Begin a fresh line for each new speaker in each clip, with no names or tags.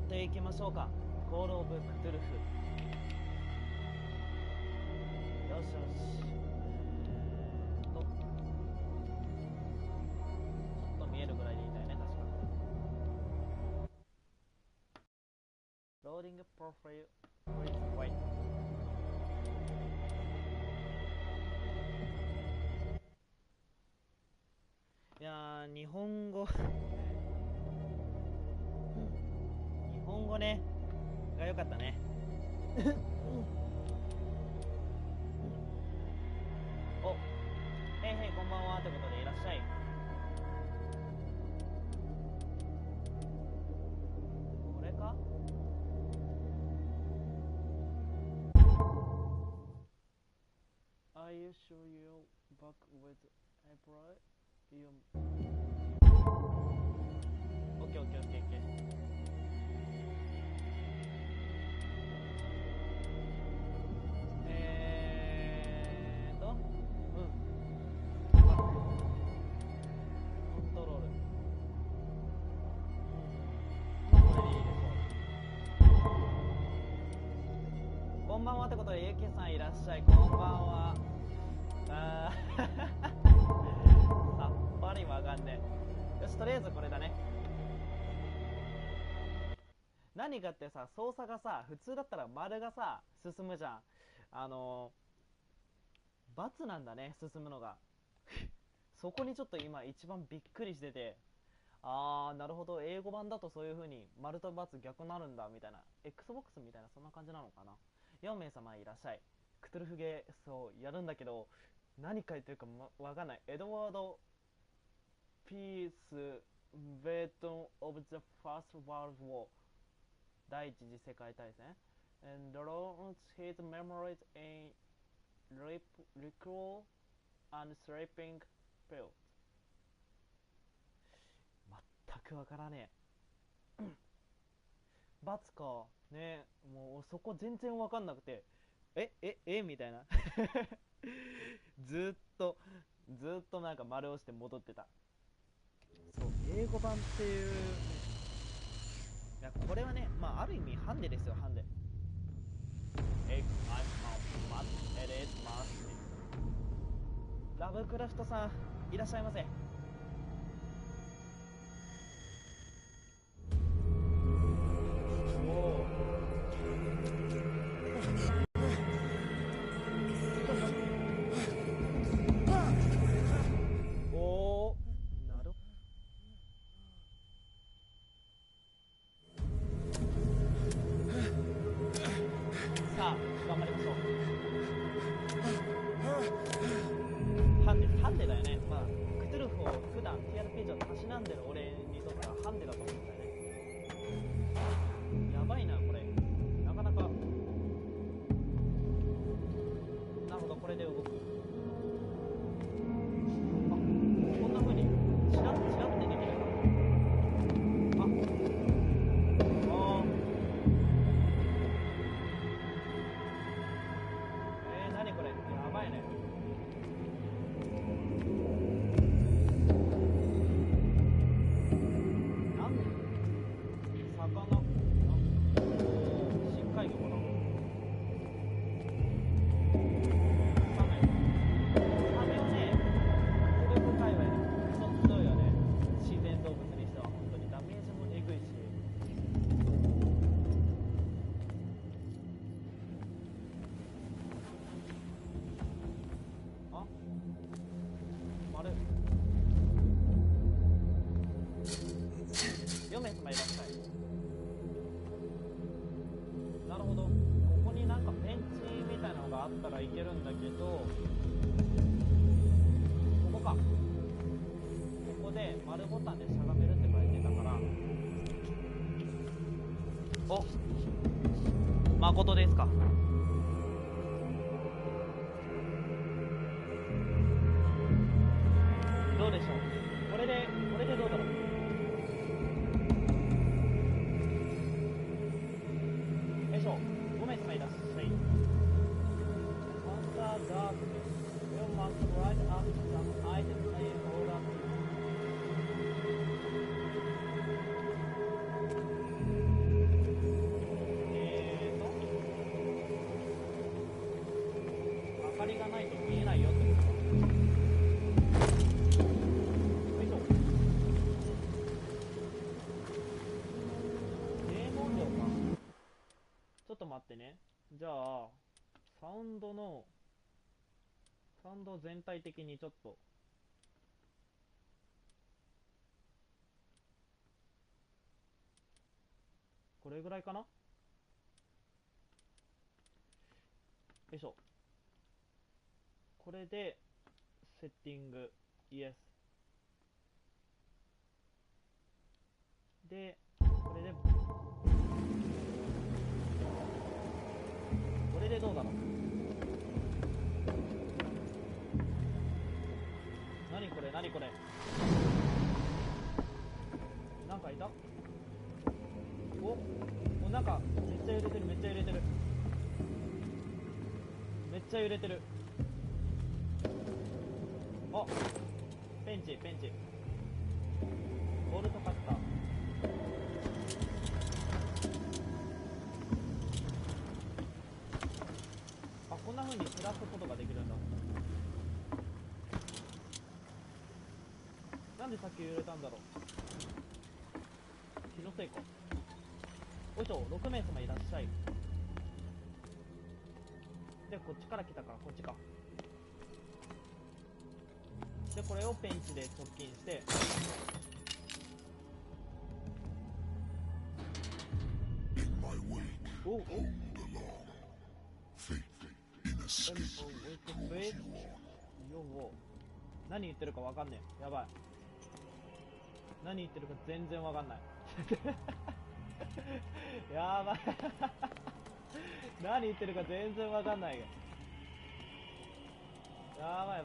っていきましょうか。コールオブクトゥルフ。よしよし。ちょっと見えるぐらいでいいんだよね、確か。ローディングプロファイルフリーズホワイト。いやー、日本語日本語ねが良かったね。お、へいへいこんばんはってことでいらっしゃい。これか。Are you sure you're back with April? You... オッケーオッケーオッケーオッケー。コントロール。これでいいです。こんばんはってことで、ゆきさんいらっしゃい。こんばんは。さっぱりわかんねえ。よし、とりあえずこれだね。何かってさ、操作がさ、普通だったら丸がさ進むじゃん。×なんだね、進むのが。そこにちょっと今一番びっくりしてて、あーなるほど、英語版だとそういう風に丸と×逆になるんだみたいな、 XBOX みたいな、そんな感じなのかな。4名様いらっしゃい。クトゥルフゲー、そうやるんだけど、何書いてるか、わかんない。エドワード・ピース・ベートン・オブ・ザ・ファースト・ワールド・ウォー、第一次世界大戦 and lost his memories in recall and sleeping pills。 全くわからねえ。バツかね。もうそこ全然わかんなくて、みたいな。ずっとなんか丸押して戻ってた。そう、英語版っていう、いやこれはね、まあある意味ハンデですよ、ハンデ。ラブクラフトさんいらっしゃいませ。ハンデだよね。まあクトゥルフを普段 TRP 上でたしなんでる俺にとってはハンデだと思うんだよね。やばいなこれ、なかなか。なるほど、これで動く。あ、こんな風にチラッチラッてできる。何これ、やばいね。4名様いらっしゃい。なるほど、ここになんかペンチみたいなのがあったらいけるんだけど、ここか。ここで丸ボタンでしゃがめるって書いてたから。お、誠ですか。どうでしょう、これでどうだろう。5名様いらっしゃい。You must write up some items in order to... こ待ってね。じゃあサウンド全体的にちょっとこれぐらいかな。よいしょ。これでセッティングイエスで、これでどうだろう。何これなんかいた。お、なんかめっちゃ揺れてる。めっちゃ揺れてる。あ、ペンチボルトカッター。あ、こんな風に照らすことができるんだ。なんでさっき揺れたんだろう。気のせいか。おいしょ、6名様いらっしゃい。で、こっちから来たからこっちか。で、これをペンチで直近して、おお何言ってるかわかんねえ。やばい。何言ってるか全然わかんない。やばい。何言ってるか全然わかんないよ。やばい。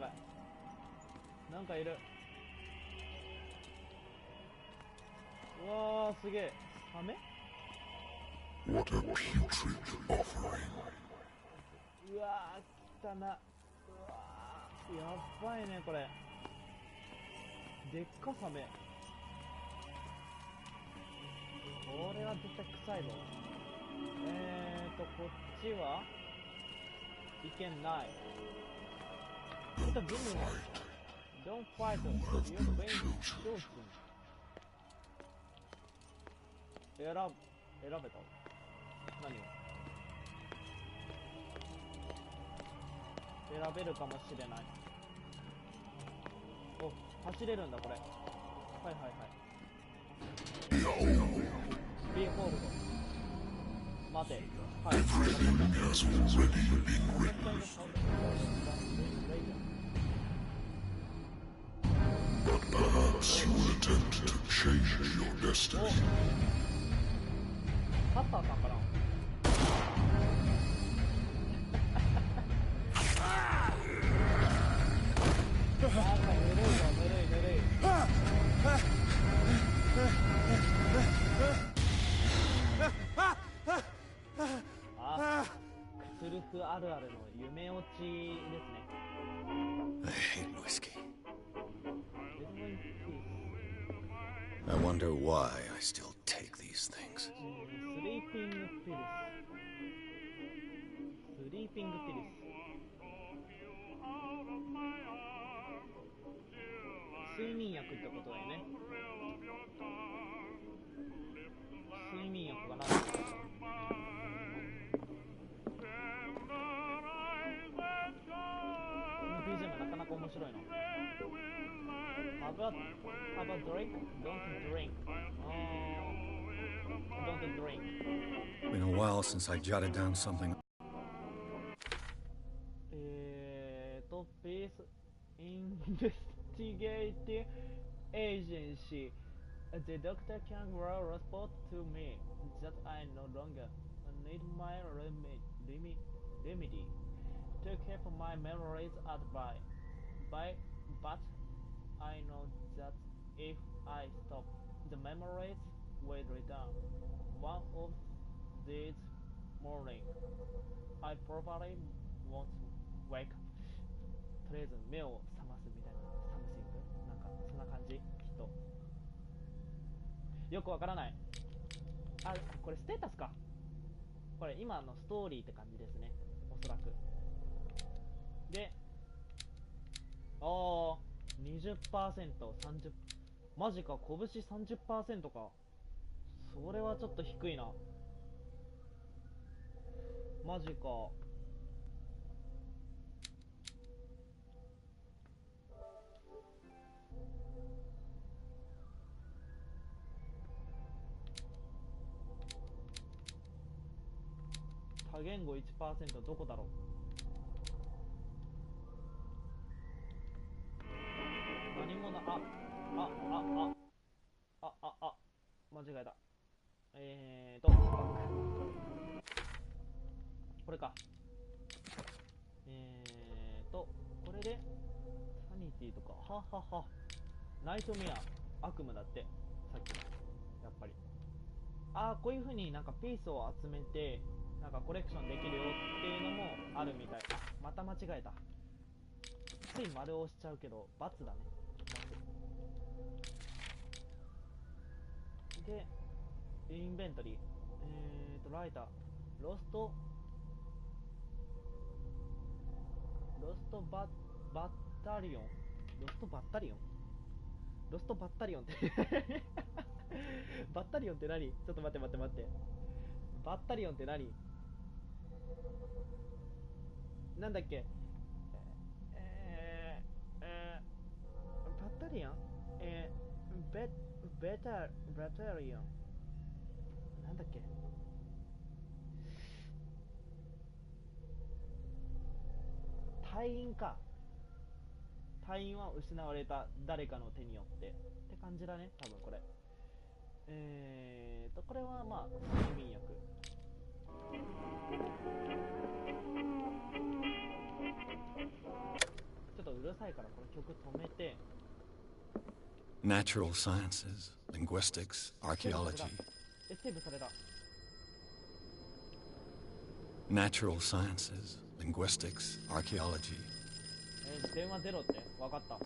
なんかいる。うわー、すげえ。サメ？
What a putrid offering.
うわー、汚な。うわー、やばいねこれ。でっかサメ。これは絶対臭いぞ。こっちはいけない。ちょっとギムね。Don't fight. You're being chosen. 選べた？何を？選べるかもしれない。お、走れるんだこれ。はいビーホールド。待て。はい。
Everything has already been written. But perhaps you will attempt to change your destiny.
ハッターさんかな。なんかぬるい。あ、クトゥルフあるあるの夢落ちですね。
I hate whiskey. I wonder why I still take these things.
スリーピングピルス。睡眠薬ってことだよね。睡眠薬がなんだ。この BGM なかなか面白いの。Have a drink? Don't drink. Don't drink.
Been a while since I jotted down something.
Peace Investigating Agency. The doctor can report to me that I no longer need my remedy to keep my memories at bay. But I know that if I stop, the memories will return. One of these mornings, I probably won't wake up. とりあえず目を覚ますみたいなサムシングなんかそんな感じ。きっとよくわからない。あ、これステータスか。これ今のストーリーって感じですね、おそらく。で、20%、30%、マジか、拳 30% か。それはちょっと低いな。マジか。多言語 1% どこだろう。何もな、間違えた。これか。これでサニティとか、ははは。ナイトメア悪夢だって、さっきやっぱり。こういう風になんかピースを集めてなんかコレクションできるよっていうのもあるみたい。また間違えた。つい丸押しちゃうけど×だね。×でインベントリー、ライター、ロストバッタリオン、ロストバッタリオン、ロストバッタリオンってバッタリオンって何？ちょっと待って。バッタリオンって何？なんだっけ？バッタリオン？ベタリオン。なんだっけ？隊員か。隊員は失われた誰かの手によってって感じだね、多分これ。これはまあ睡眠薬。ちょっとうるさいからこれ曲止めて。
Natural sciences, linguistics, archaeology.
セーブされた。
Natural sciences, linguistics, archaeology.
電話出ろって。分かった。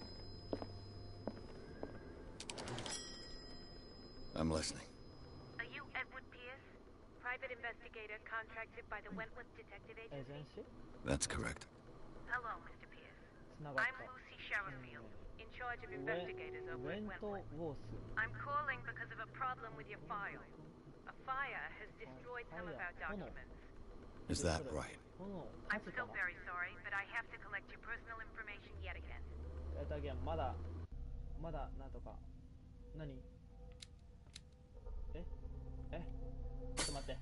I'm listening.
Are you Edward Pierce, private investigator contracted by the Wentworth Detective Agency?
That's correct.
Hello, Mr. Pierce.
つながった。
I'm Lucy Sherrifield, in charge of investigators over at
ウェント
Wentworth.
ウォース。
I'm calling because of a problem with your file. A fire has destroyed some of our documents.
Is that right?
炎、火
I'm
事か
so
な。
very sorry, but I have to collect your personal information yet again.
まだなんとか。何？ちょっと待って。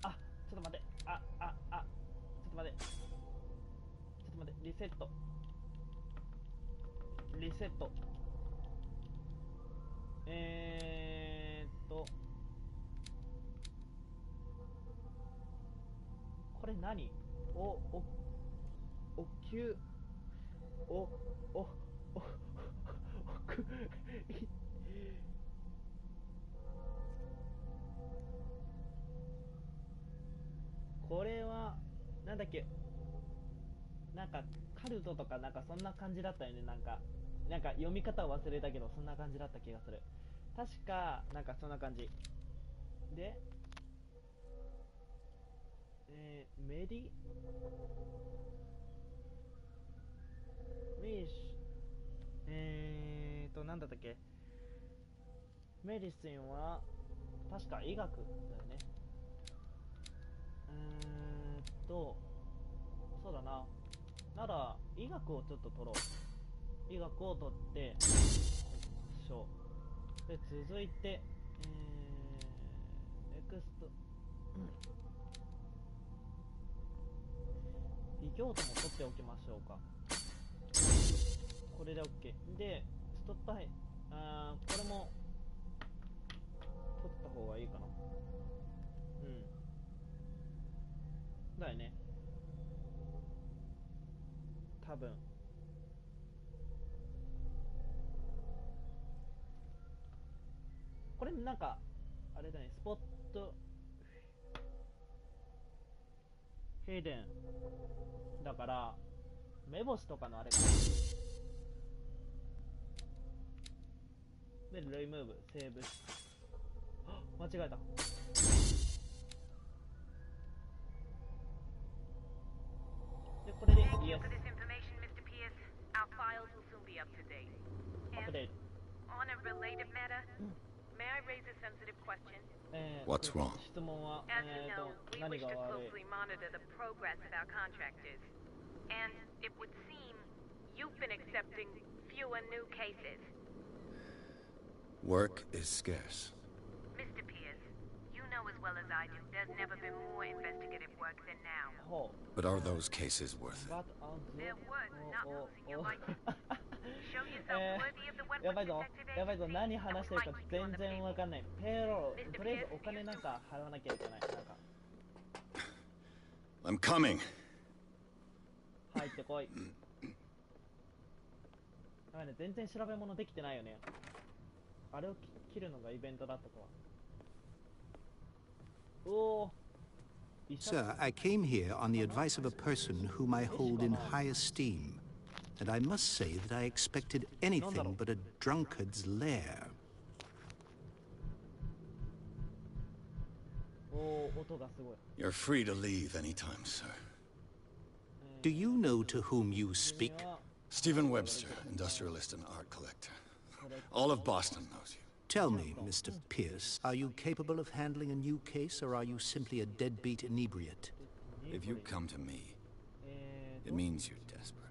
ちょっと待って。ちょっと待って。リセット。これ何？これはなんだっけ？なんかカルトとかなんかそんな感じだったよね。なんか読み方を忘れたけどそんな感じだった気がする。確かなんかそんな感じで、メディなんだったっけ？メディシンは確か医学だよね。そうだな。なら医学をちょっと取ろう。医学を取ってで続いてエクスト異教徒も取っておきましょうか。これで OK でストップハイ、これも取った方がいいかな。だよね、多分。これなんかあれだね、スポットヒデンだから目星とかのあれかな。でレイムーブセーブ。間違えた。でこれで
Thank you
Yes
for this information, Mr. Pierce. Our files will soon be up to date.
アップ
And
デート。
on a related matter, May I raise a sensitive question?
What's wrong?
質問は、
As you know, we
何
wish
が
to
悪い
closely monitor the progress of our contractors. And it would seem you've been accepting fewer new cases.
Work is scarce.
Mr. Pierce, you know as well as I do, there's never been more investigative work than now.
ほ
But are those cases worth
う
it?
But
They're worth not losing your
お
license. Show yourself worthy of the
や
Wentworth
ばいぞ
Detective
やばいぞ
Agency,
何
and
話し
we
てる
might
か
keep you on
全
the
然
payroll.
わかんないペーロールとりあえずお金なんか払わなきゃいけないなんか
I'm coming.
入ってこいやばいね全然調べ物できてないよねあれを切るのがイベントだったとはおお
Sir, I came here on the advice of a person whom I hold in high esteem, and I must say that I expected anything but a drunkard's lair.
おお音がすごい
You're free to leave anytime, sir.
Do you know to whom you speak?
Stephen Webster, industrialist and art collector. All of Boston knows you.
Tell me, Mr. Pierce, are you capable of handling a new case, or are you simply a deadbeat inebriate?
If you come to me, it means you're desperate.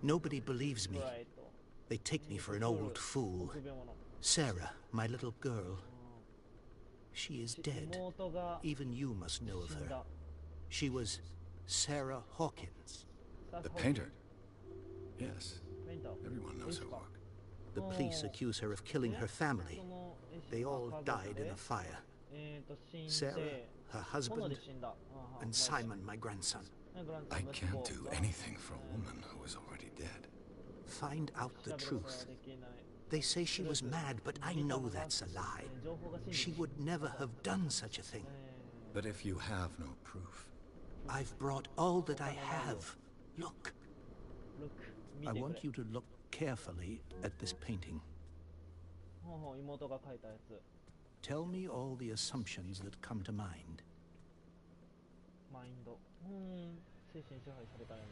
Nobody believes me.
ライト
They take me for an old fool.
臆病者
Sarah, my little girl, she is dead.
妹が
Even you must know of
死ん
her.
だ
She was Sarah Hawkins.
The painter? Yes.
ペインター
Everyone knows her work.
The police accuse her of killing her family.
その絵師
They
が
all
家族
died
で
in a fire.
死んで
Sarah, her
炎で
husband,
死んだ
and Simon, my grandson.
I can't do anything for a woman who is already dead.
Find out the truth. They say she was mad, but I know that's a lie. She would never have done such a thing.
But if you have no proof,
I've brought all that I have. Look, I want you to look carefully at this painting.
ほうほう妹が描いたやつ
Tell me all the assumptions that come to mind.
マインド精神支配されたよね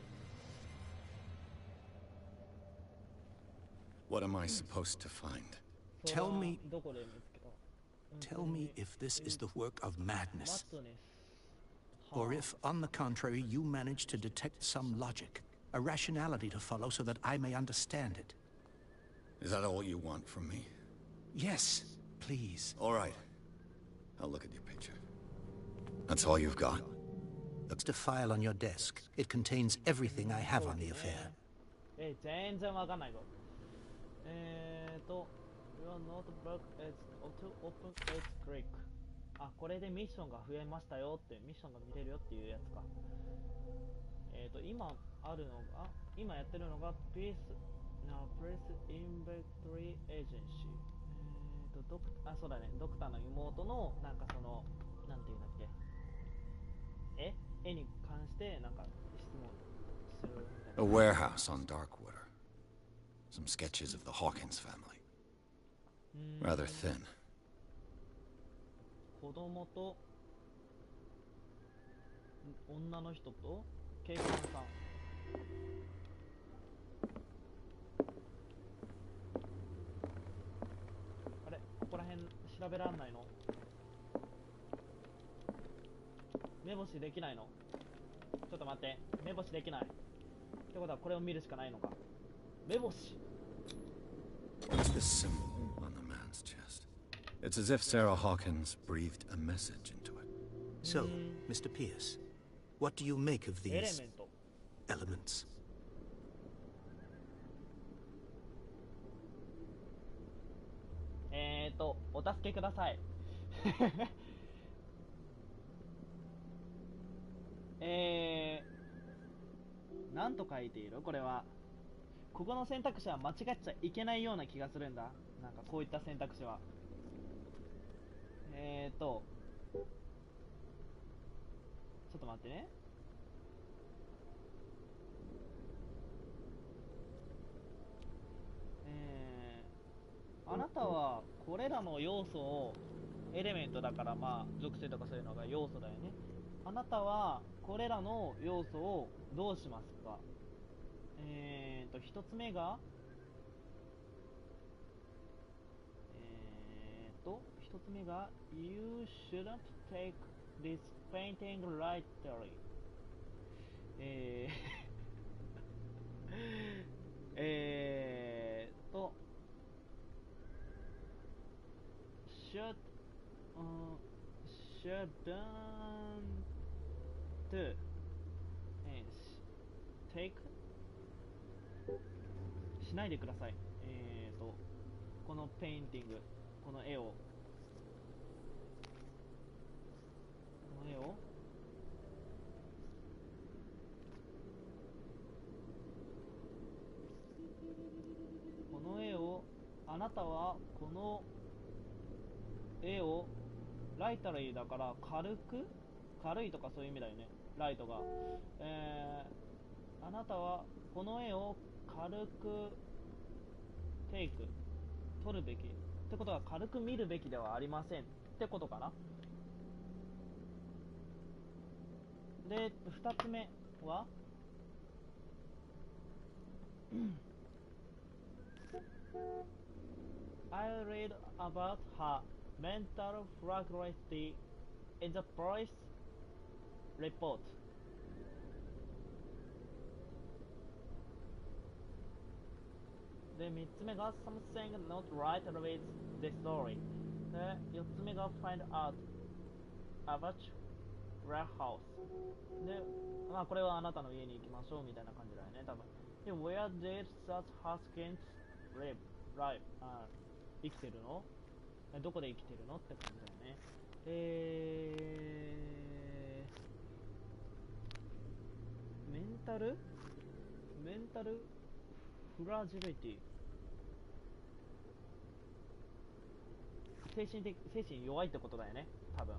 what am I supposed to find?
それは
Tell me-
どこで見つけた
Tell me if this is the work of
マ
madness,
ットネス
or if, on the contrary, you manage to detect some logic, a rationality to follow so that I may understand it.
Is that all you want from me?
Yes, please.
All right. I'll look at your picture. That's all you've got?
It's a file on your desk. It contains everything I have on the affair.
全然わかんないぞYou are not back as to open its click あ、これでミッションが増えましたよってミッションが見れるよっていうやつか今あるのが今やってるのが Peace Inventory Agency あ、そうだねドクターの妹のなんかそのなんていうんだっけ絵に関してなんか質問するみたい
A
な
warehouse on Darkwater. Some sketches of the Hawkins family. Rather thin.
子供と女の人と警官さんあれここら辺調べらんないの目星できないのちょっと待って目星できないってことはこれを見るしかないのか目星
What's this symbol on the man's chest? It's as if Sarah Hawkins breathed a message into it.
So, Mr. Pierce, what do you make of
エレ
these
メント
elements?
お助けくださいなんと書いているこれはここの選択肢は間違っちゃいけないような気がするんだなんかこういった選択肢はちょっと待ってねあなたはこれらの要素をエレメントだからまあ属性とかそういうのが要素だよねあなたはこれらの要素をどうしますか一つ目が一つ目が You shouldn't take this painting lightly should shouldn't take しないでください。このペインティング、この絵をあなたはこの絵をライタリーだから軽いとかそういう意味だよね、ライトが。あなたはこの絵を軽く取るべきってことは、軽く見るべきではありませんってことかな。で、二つ目はI read about her mental fragility in the police report. で、3つ目が something not right with the story. で、4つ目が find out about warehouse. で、まあこれはあなたの家に行きましょうみたいな感じだよね、多分。で、where did that Haskins live?生きてるの？どこで生きてるのって感じだよね。メンタルフラジリティ、精神弱いってことだよね、多分。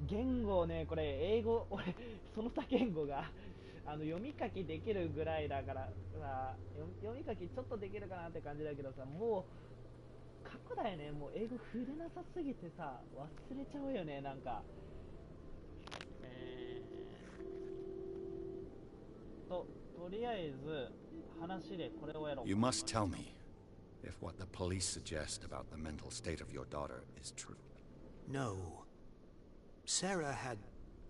言語ね、これ英語、俺その他言語が読み書きできるぐらいだからさ、読み書きちょっとできるかなって感じだけどさ、もう過去だよね。もう英語触れなさすぎてさ、忘れちゃうよね、なんか。とりあえず話でこれをやろう。
You must tell me if what the police suggest about the mental state of your daughter is true.
No. Sarah had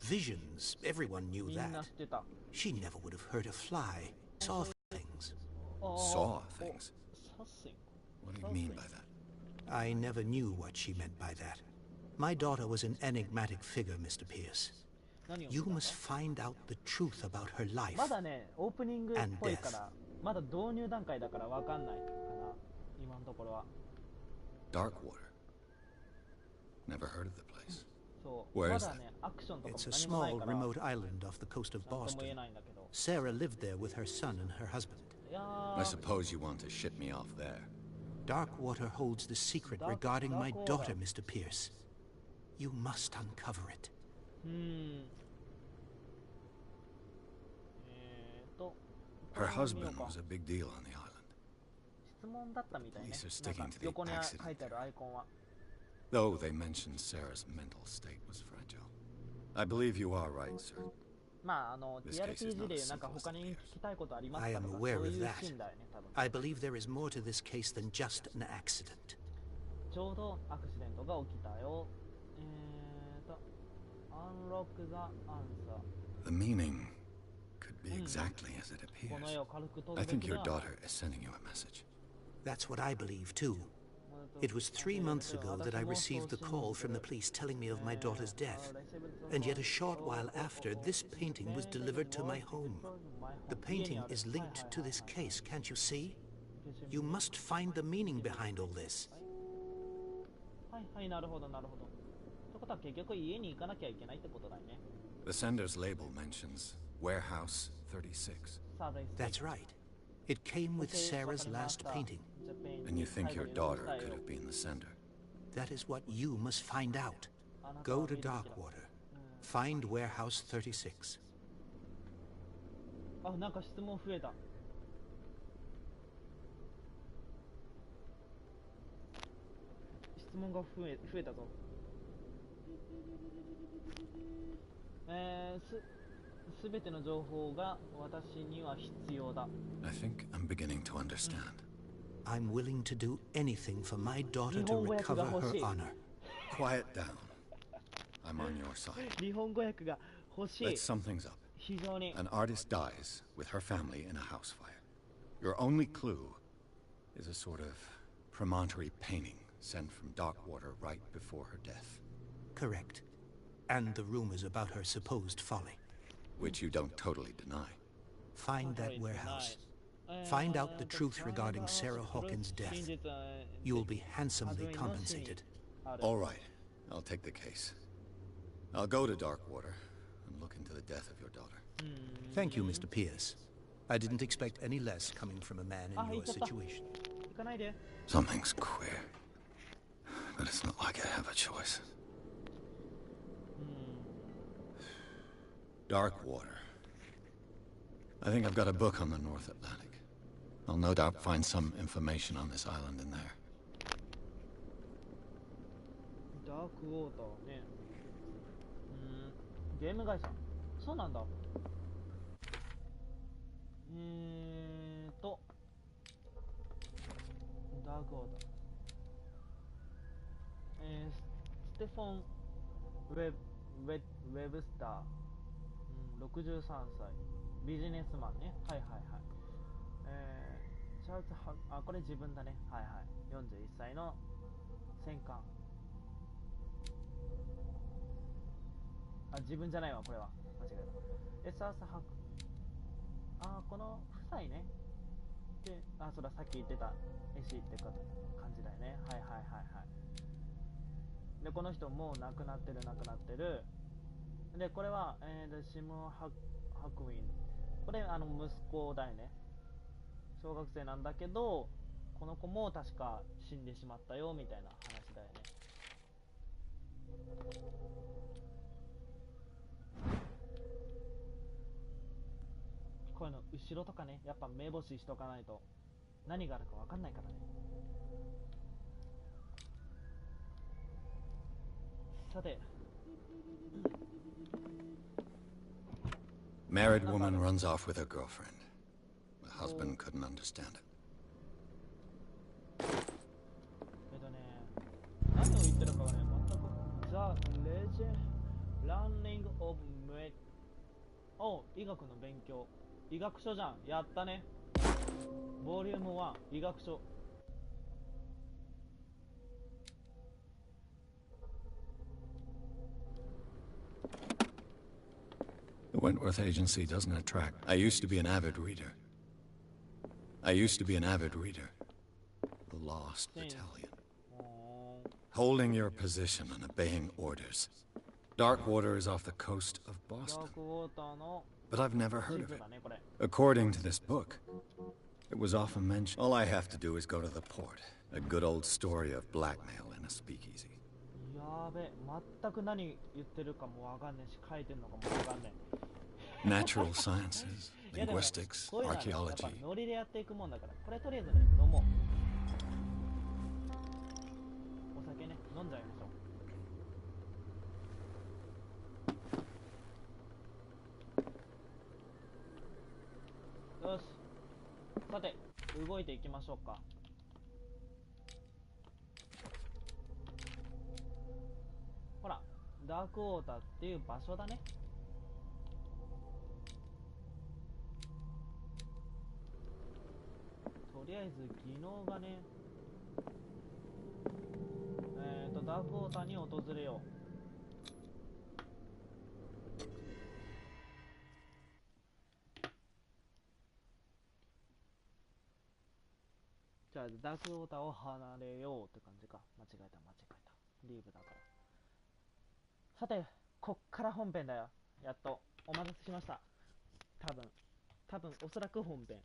visions. Everyone knew
みんな知
that.
ってた。
She never would have hurt a fly. Saw things.
Saw things?
Something.
What do you mean by that?
I never knew what she meant by that. My daughter was an enigmatic figure, Mr. Pierce.
何を
You must find out the truth about her life.
まだね、オープニングっぽいから、まだ導入段階だからわかんないかな、今のところは。
Darkwater. Never heard of the place.
そう、
Where
ま
is
だ
that?
ね、アクションとか
It's
も
a
何もない
small
から
remote island off the coast of
なんとも言え
Boston.
ないんだけど。
Sarah lived there with her son and her husband.
いや
I
ー、
suppose you want to ship me off there.
Darkwater holds the secret regarding my daughter, Mr. Pierce. You must uncover it.
Her husband was a big deal on the island.
質問だったみたいね。
Police are
なん
sticking
か
to the
横に
accident
書いてあるアイコンは。
Though they mentioned Sarah's mental state was fragile. I believe you are right, sir.
まあ
This case is
TRPG
not
で
as
なんか
simple as
他
it
に
appears.
聞きたいことあります
I
か
am
とか、
aware
そう
of
いう
that.
シーンだよね、多分。
I believe there is more to this case than just an accident.
ちょうどアクシデントが起きたよ。Unlock the answer.
The meaning could be exactly as it
この
appears.
絵を軽く取
I
るべ
think
きで
your
はない。
daughter is sending you a message.
That's what I believe, too. It was 3 months ago that I received the call from the police telling me of my daughter's death. And yet a short while after, this painting was delivered to my home. The painting is linked to this case, can't you see? You must find the meaning behind all this.
はいはい、なるほどなるほど。ってことは結局家に行かなきゃいけないってことだよね。
The sender's label mentions Warehouse 36.
さあ、
That's right. It came with Sarah's last painting.
And you think your daughter could have been the sender.
That is what you must find out. Go to Darkwater. Find Warehouse 36.
あ、なんか質問増えた。質問が増えたぞ。すべての情報が私には必要だ。
I think I'm beginning to understand.
I'm willing to do anything for my daughter to
日本語訳
recover
が欲し
her
い。
honor.
Quiet down. I'm on your side.
日本語訳が欲しい。
Let's sum things up.
非常に。
An artist dies with her family in a house fire. Your only clue is a sort of promontory painting sent from Darkwater right before her death,
Correct. And the rumors about her supposed folly.
which you don't totally deny.
Find that warehouse. Find out the truth regarding Sarah Hawkins' death. You will be handsomely compensated.
All right, I'll take the case. I'll go to Darkwater and look into the death of your daughter.
Thank you, Mr. Pierce. I didn't expect any less coming from a man in your situation.
行かないで。
Something's queer, but it's not like I have a choice. Darkwater. I think I've got a book on the North Atlantic. I'll no doubt find some information on this island in there.
ダークウォーターね。ゲーム会社。そうなんだ。ダークウォーター。ステフォン・ウェブスター、63歳。ビジネスマンね。はいはいはい。チャールズ・これ自分だね。はいはい。41歳の戦艦。自分じゃないわ、これは。間違えた。エサース・ハク。この夫妻ね。で、そうだ、さっき言ってた絵師って感じだよね。はいはいはいはい。で、この人もう亡くなってる。で、これは、シム・ハクウィン。これ、息子だよね。小学生なんだけど、この子も確か死んでしまったよ、みたいな話だよね。こういうの後ろとかね、やっぱ目星しとかないと何があるか分かんないからね。さて、
Married woman runs off with her girlfriend. The husband couldn't understand it.
何を言ってるかはね、全く。The Learning of Med。医学の勉強。医学書じゃん。やったね。ボリューム1、医学書。
The Wentworth Agency doesn't attract. I used to be an avid reader. The Lost Battalion. Holding your position and obeying orders. Darkwater is off the coast of
ダ
Boston,
ークウォーターの
but I've never
地
heard of
図
it.
だね、これ。
According to this book, it was often mentioned. All I have to do is go to the port. A good old story of blackmail in a speakeasy.
やべ、全く何言ってるかもわかんねえし、書いてんのかもわかんね
Natural sciences,
え。いやでも
linguistics,
こういうのはね、やっぱ
archaeology.
ノリでやっていくもんだから、これとりあえずね、飲もう。お酒ね、飲んじゃいましょう。よし。さて、動いていきましょうか。ほら、ダークウォーターっていう場所だね。とりあえず技能がね、ダークウォーターに訪れよう。じゃあダークウォーターを離れようって感じか。間違えた。リーブだから。さて、こっから本編だよ。やっとお待たせしました。多分おそらく本編。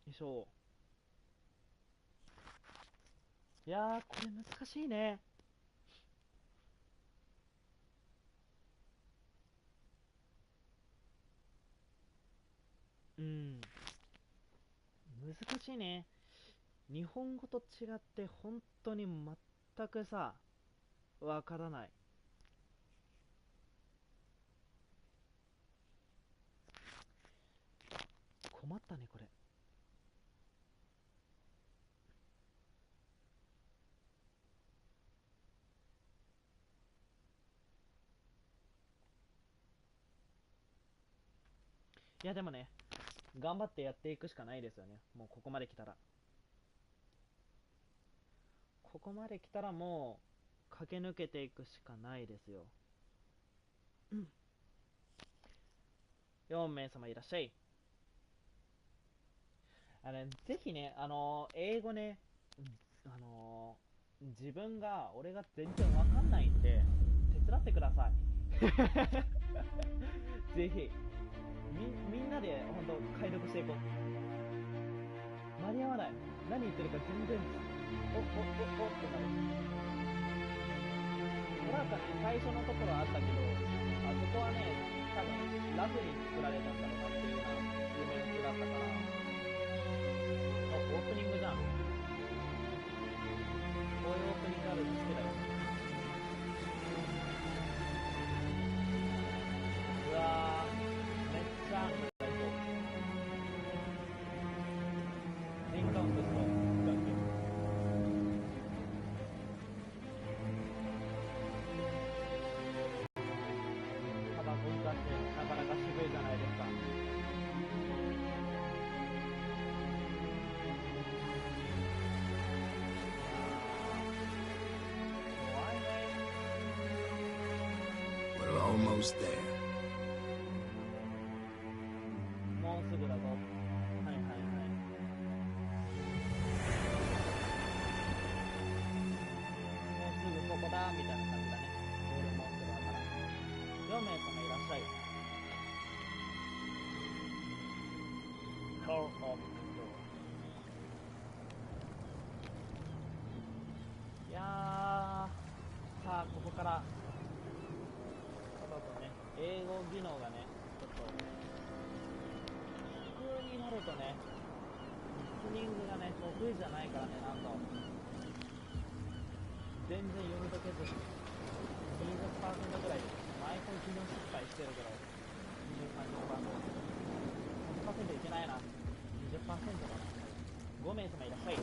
よいしょ。いやー、これ難しいね。難しいね。日本語と違って本当に全くさ、わからない。困ったね、これ。いやでもね、頑張ってやっていくしかないですよね。もうここまで来たら。ここまで来たらもう駆け抜けていくしかないですよ。4名様いらっしゃい。ぜひね、英語ね、俺が全然わかんないんで、手伝ってください。ぜひ。みんなで本当解読していこう。間に合わない。何言ってるか全然おってなる。なんかね、最初のところあったけど、あそこはね、多分ラフに作られたんだろうなっていうような有名だったから。オープニングじゃん。こういうオープニングあるの好きだよ。うわー、めっちゃ最高。エンカウントした。タバコ歌ってなかなか渋いじゃないですか。
We're almost there.
もうすぐだぞ。はいはいはい。もうすぐここだみたいな感じだね。俺もうすぐだから。4名様いらっしゃい。コールオブクトゥルフ。いやー、さあここからちょっとね、英語技能がね、ちょっと普通になるとね、リスニングがね、得意じゃないからね、なんと全然読み解けずに 20% ぐらいで、毎回昨日失敗してるけど、20、30%、30% いけないな、20% だな。5名様いらっしゃい。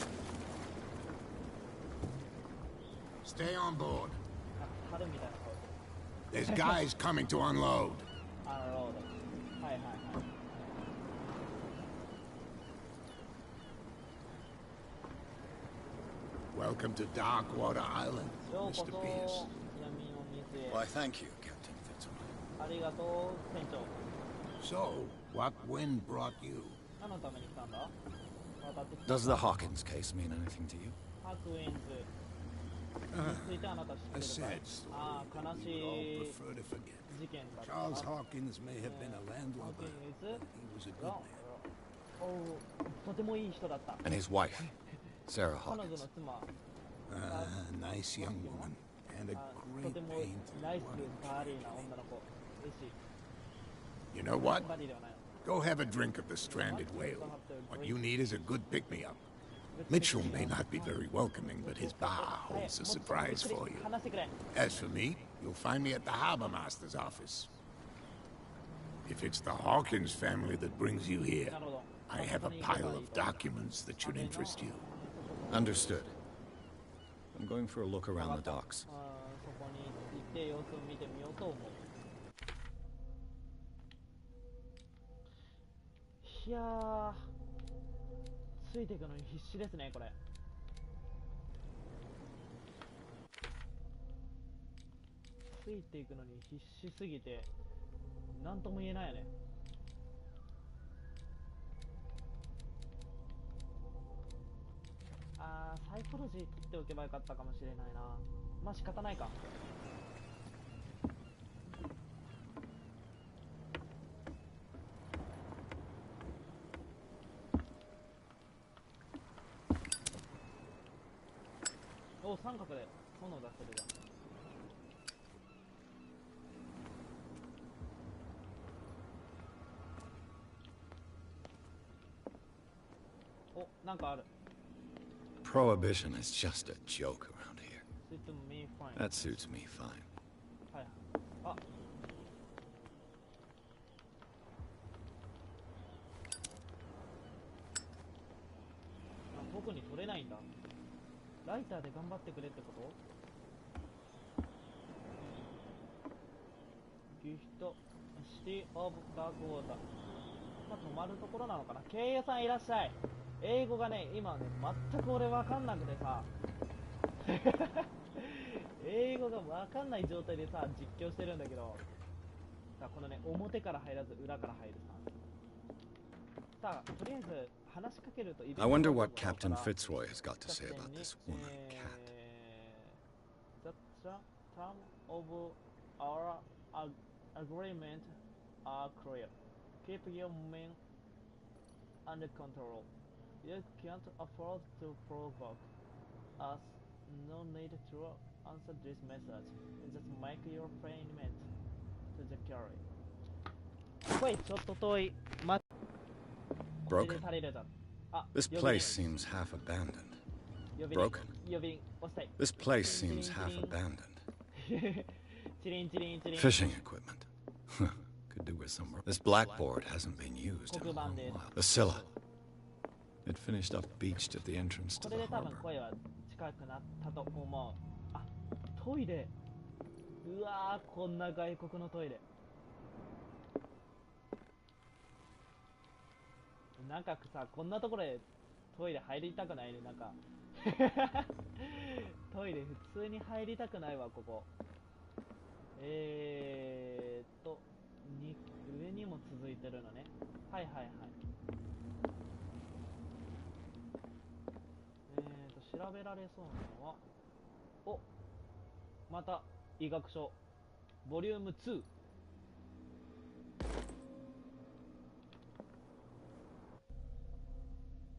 Stay on board.
なんか春みたいな顔してる。
There's guys coming to unload.
アンロード。はいはいはい。
Welcome to Darkwater Island,
ようこ
Mr.
そ
Pierce.
闇の水へ。
Why, thank you, Captain Fitzroy.
ありがとう船長。
So, what wind brought you?
何のために来たんだ。渡ってきた。
Does the Hawkins case mean anything to you?
ハクウィンズについてあなた知って
A
るかい。
sad story
ああ、
that
悲
we
し
would all
い
prefer to forget.
事件だった。
Charles Hawkins may have been a landlubber, but he was a good man.
おう、とてもいい人だった。
And his wife, Sarah
彼女の
Hawkins.
妻、
Nice young woman, and a
と
great
ても
pain
ナイ
through
ス
what
バーリーな女の子。嬉しい。
You know what?
バーリーではない。
Go have a drink of the stranded whale. What you need is a good pick-me-up. Mitchell may not be very welcoming, but his bar holds a surprise for you.
話してくれ。
As for me, you'll find me at the harbor master's office. If it's the Hawkins family that brings you here,
なるほど。
I have a pile of documents that should interest you.
Understood. I'm going for a look around the docks.
そこに行って様子を見てみようと思う。いやー、ついていくのに必死ですね、これ。ついていくのに必死すぎて、なんとも言えないよね。あー、サイコロジー切っておけばよかったかもしれないな。まあ仕方ないか。お、三角で炎出せるじゃん。お、お、なんかある。
Prohibition is just a joke around here.
Suit me fine.
That suits me fine.
はいはい。あ、特に取れないんだ。ライターで頑張ってくれってこと？ギフトシティオブダークウォーター。まあ、止まるところなのかな。経営さんいらっしゃい。英語がね、今ね、全く俺わかんなくてさ英語がわかんない状態でさ、実況してるんだけどさ、このね、表から入らず裏から入るさ。さあ、とりあえず話しかけると
I wonder what Captain Fitzroy has got to say about this woman cat.
The term of our agreement are clear. Keep your men under control. You can't afford to provoke us. No need to answer this message. Just make your payment to the carry. 来い、ちょっと遠い。
Broken.
されるじゃん。あ、
This
呼び
place seems half abandoned.
呼び
Broken.
呼び押したい。
This place seems half abandoned.
チリンチリンチリン。
Fishing equipment. Could do with some work. This blackboard hasn't been used in a long while. The Scylla. It finished up beached at the entrance
こ
to
れ
the
で多分
harbor.
声は近くなったと思う。あ、トイレ。うわー、こんな外国のトイレ。なんかさ、こんなところでトイレ入りたくないね、なんかトイレ普通に入りたくないわ、ここ。上にも続いてるのね。はいはいはい。調べられそうなのは、お、また医学書ボリューム2。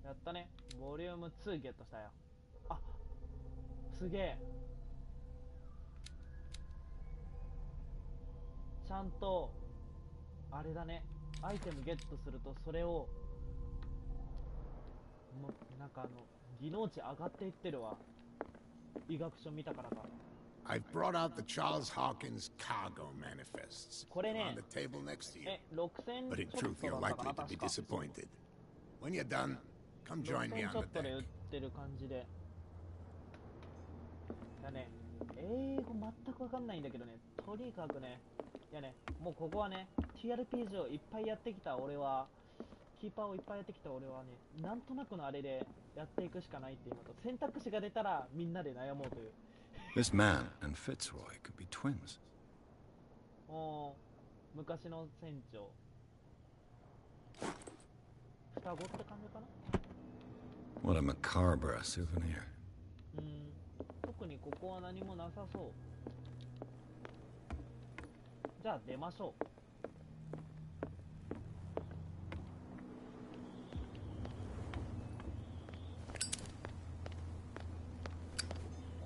やったね。ボリューム2ゲットしたよ。あ、すげえ。ちゃんとあれだね、アイテムゲットするとそれをもうなんか技能値上がっていってるわ。医学書見たからか。
I've brought out the Charles Hawkins cargo manifests.
これ
They're
ね
on the table next to you.
6000
But in
ちょっ
truth,
と
you're
だったか
likely
な、
to be
確か。
disappointed. When you're done, come join me
6000
on
ちょっ
the
とで売っ
deck.
てる感じで。いやね、英語全くわかんないんだけどね、とにかくね、いやね、もうここはね、TRPG をいっぱいやってきた俺は、キーパーをいっぱいやってきた俺はね、なんとなくのあれでやっていくしかないっていうのと、選択肢が出たらみんなで悩もうという。
This man and Fitzroy could be twins.
昔の船長。双子って感じかな。
What a macabre souvenir.
特にここは何もなさそう。じゃあ出ましょう。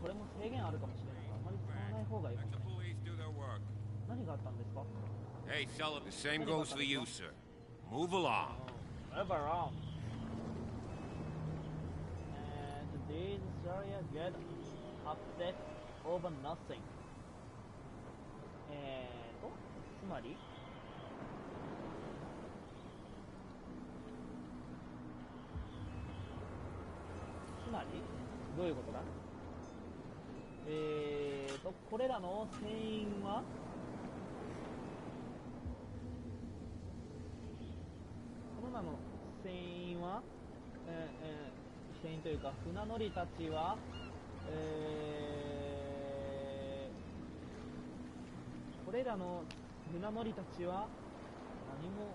これも制限あるかもしれないから、あまり使わない方がいいかもしれない。何があったんですか？
Hey, Sullivan, the same goes for you, sir. Move along.
Move around. And these area get upset over nothing. つまりどういうことだ？これらの船員は船員というか船乗りたちは、これらの船乗りたちは何も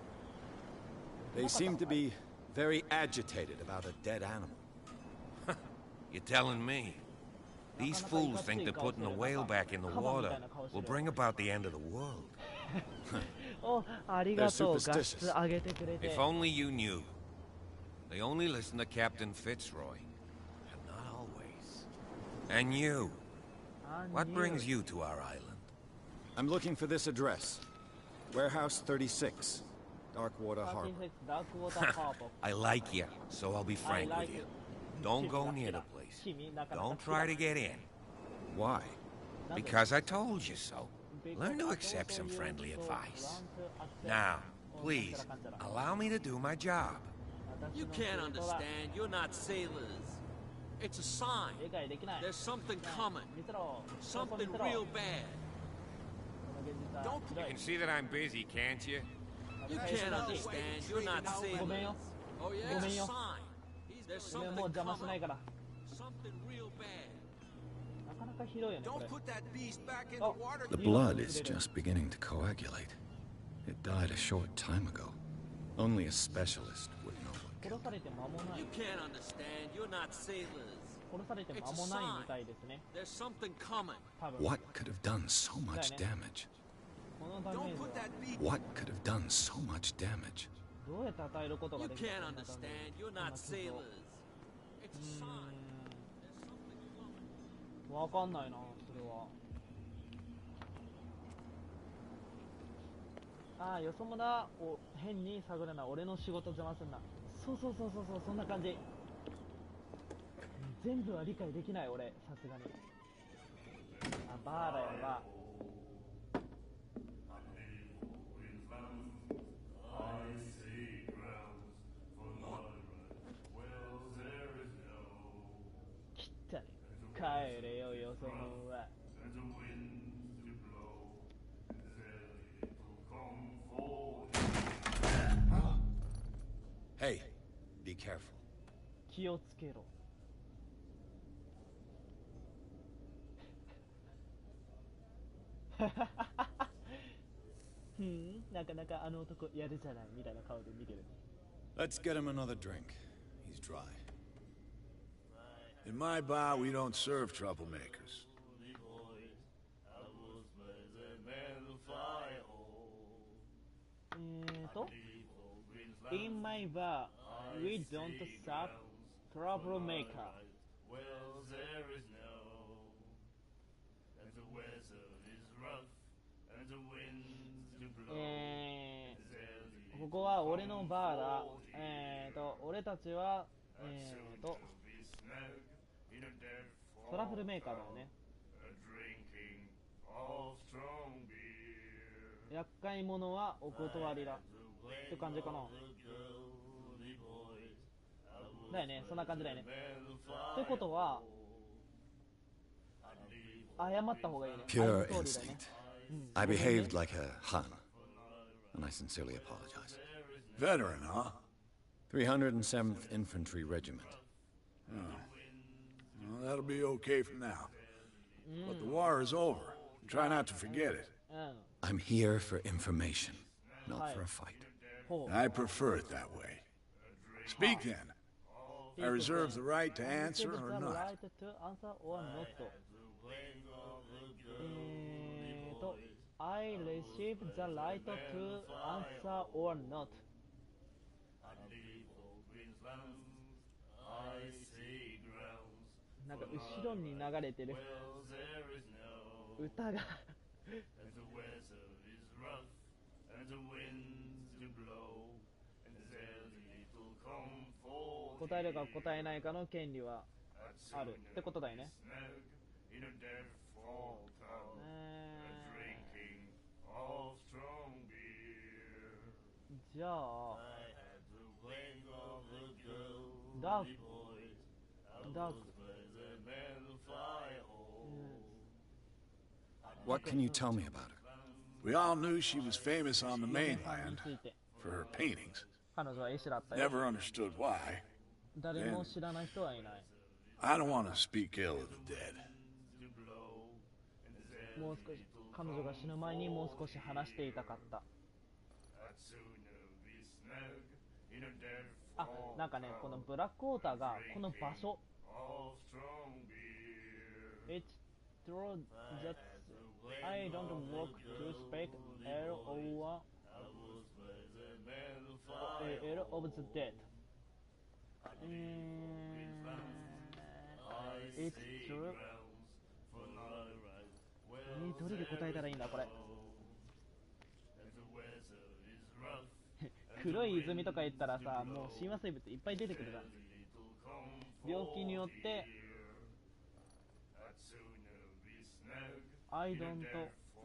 They seem to be very agitated about a dead animal.
You're telling me? These fools think that putting the whale back in the water will bring about the end of the world.
お、ありがとう。ガス上げてくれて。
If only you knew. They only listen to Captain Fitzroy. And not always. And you. What brings you to our island?
I'm looking for this address. Warehouse 36.
Darkwater Harbor.
ダークウォーターハーバー
I like you, so I'll be frank with you. Don't go near the place.
君なかなか
Don't try to get in. Why? Because I told you so. Learn to accept some friendly advice. Now, please, allow me to do my job.
You can't understand. You're not sailors. It's a sign.
理解できない
There's something coming.
見せろ
Something
見せろ
real bad.
この現実は
Don't
ひど
You
い
can see that I'm busy, can't you?
You can't understand. You're not
ごめん
sailors.
よ
Oh yeah,
Go
it's a
mean, yo.
sign. There's
ごめん
something
もう邪魔しない
coming.
から
Something real bad.
なかなかひどいよねこ
Don't
れ
put that beast back in the
Oh.
water.
The blood is just beginning to coagulate. It died a short time ago. Only a specialist would know what
殺
killed
されて間もない
You can't understand. You're not sailors.
殺されて間もないみたいですね
There's something coming.
多分
it. What could have done so much damage?
このダメー
Don't
ジ
put
は
that beast.
What could have done so much damage?
どうやって与えることが
You
できる
can't
こんなダメージ
understand. You're not sailors. It's a sign.
わかんないなそれはああよそ者を変に探るな俺の仕事邪魔すんなそうそんな感じ全部は理解できない俺さすがにあバーだよバー切ったね帰れよよそ者は
Hey, be careful.
気をつけろなかなかあの男やるじゃないみたいな顔で見てる
Let's get him another drink. He's dry.
In my bar, we don't serve troublemakers.
In my bar we don't serve troublemakerここは俺のバーだ俺たちはトラブルメーカーだよね厄介者はお断りだって感じかなだよねそんな感じだよねってことは謝った方がいいね
Pure
相手通りだよね
instinct. I behaved like a Han, and I sincerely apologize.
Veteran, huh?
307th Infantry Regiment.
Well, that'll be okay for now. But the war is over. Try not to forget it.
I'm here for information, not for a fight.
I prefer it that way. Speak then. I reserve the right to answer or not.
I receive the right to answer or not. なんか後ろに流れてる歌が答えるか答えないかの権利はあるってことだよね。じゃあダーク
What can you tell me about her?
We all knew she was famous on the mainland for her paintings.
彼女は絵師だったよ。
Never understood why.
誰も知らない人はいない。
I don't want to speak ill of the dead.
もう少し彼女が死ぬ前にもう少し話していたかった。あ、なんかね、このブラックウォーターがこの場所。It's true that I don't work to speak ill of the dead. It's true. どれで答えたらいいんだこれ。黒い泉とか言ったらさ、もう親和生物いっぱい出てくるじゃん。病気によって I don't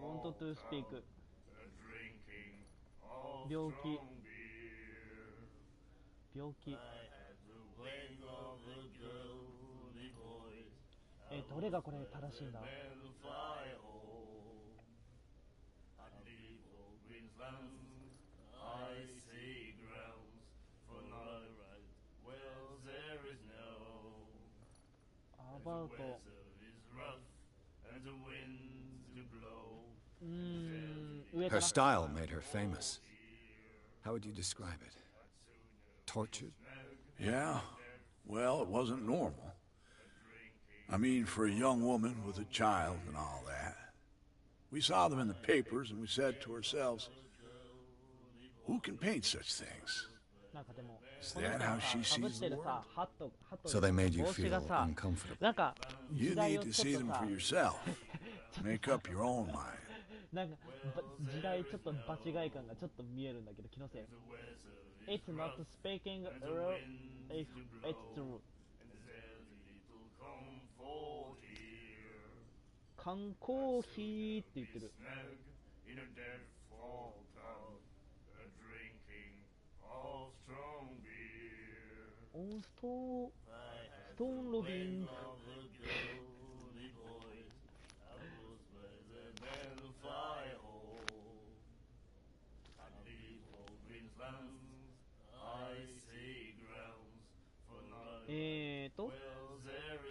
want to speak 病気どれがこれ正しいんだ。アバウト上か
Her
な。
style made her famous. How would you describe it? Tortured?
Yeah? Well, it wasn't normal. I mean, for a young woman with a child and all that. We saw them in the papers and we said to ourselves, who can paint such things?
なんかでも
Is
この
that
人
how
が
she
さ被っ
sees
て
the
る
world?
さハット
So they made you
帽子
feel
がさ
uncomfortable.
なんか
You
時代
need
を
to
ち
see
ょっ
them
と
for
さ
yourself. Make up your own mind.
なんか時代ちょっと場違い感がちょっと見えるんだけど気のせい。It's not speaking if it's true. 缶コーヒーって言ってる。オンストーンロビング。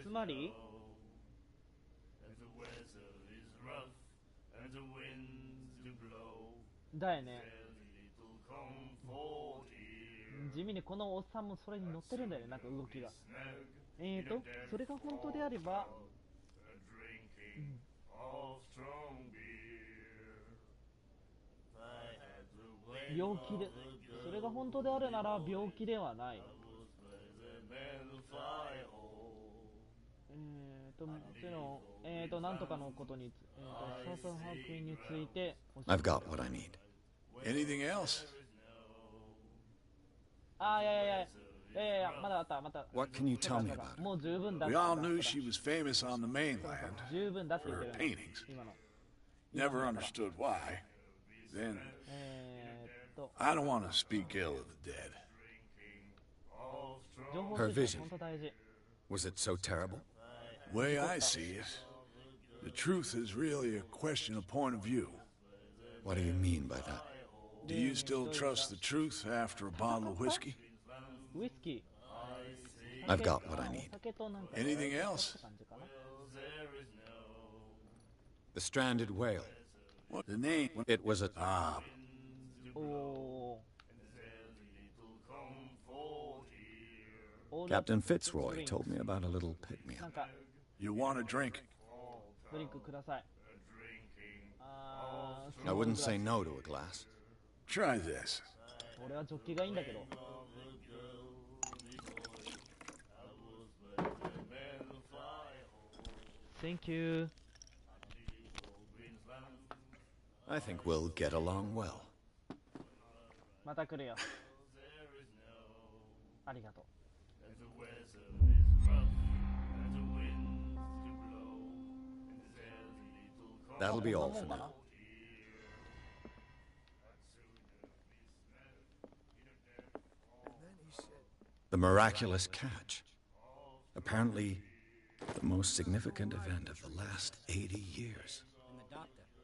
つまりだよね。地味にこのおっさんもそれに乗ってるんだよね、なんか動きが。それが本当であれば、病気で、それが本当であるなら病気ではない。もちろん、なんとかのことに、捜査把握について。
I've got what I need.
Anything else?
あ、いや、まだあった、また。
What can you tell me about her?
もう十分だっ
We
た。
all knew she was famous on the mainland
十分だって言
for
って
her
る。
paintings.
今の。
Never understood why. Then, I don't want to speak ill of the dead.
情報
Her
収
vision.
集本当大事。
Was it so terrible?
Way I see it, the truth is really a question of point of view.
What do you mean by that?
Do you still trust the truth after a bottle of whiskey?
ウイスキー。
I've got what I need.
お酒となんか
Anything else?
感じかな。
The stranded whale.
What the name?
It was a...
Ah,
おー。
Captain Fitzroy told me about a little
な
pick-me-up.
んか
you want a drink?
ドリンクください。
I wouldn't say no to a glass.
Try this.
俺はジョッキがいいんだけど。Thank you.
I think we'll get along well.
また来るよ。ありがとう。
That'll be all for now. The miraculous catch. Apparently, the most significant event of the last 80 years.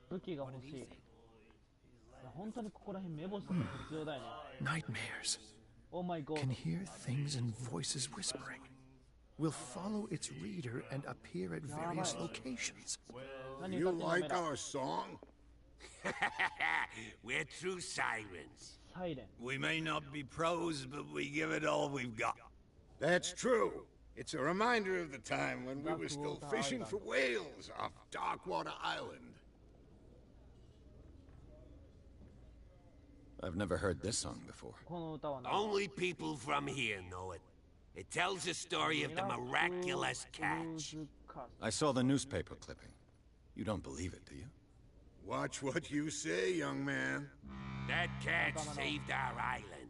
武器が欲しい。本当にここら辺目星とか必要だよね。
Nightmares.
Oh my god.
Can hear things and voices whispering. Will follow its reader and appear at various locations.
何
You
歌ってんの
like
お前ら
our song?
We're true sirens.
サイレン。
We may not be pros, but we give it all we've got.
That's true. It's a reminder of the time when we were still fishing for whales off Darkwater Island.
I've never heard this song before.
この歌はね。
Only people from here know it. It tells the story of the miraculous catch.
I saw the newspaper clipping. You don't believe it, do you?
Watch what you say, young man.
That catch saved our island.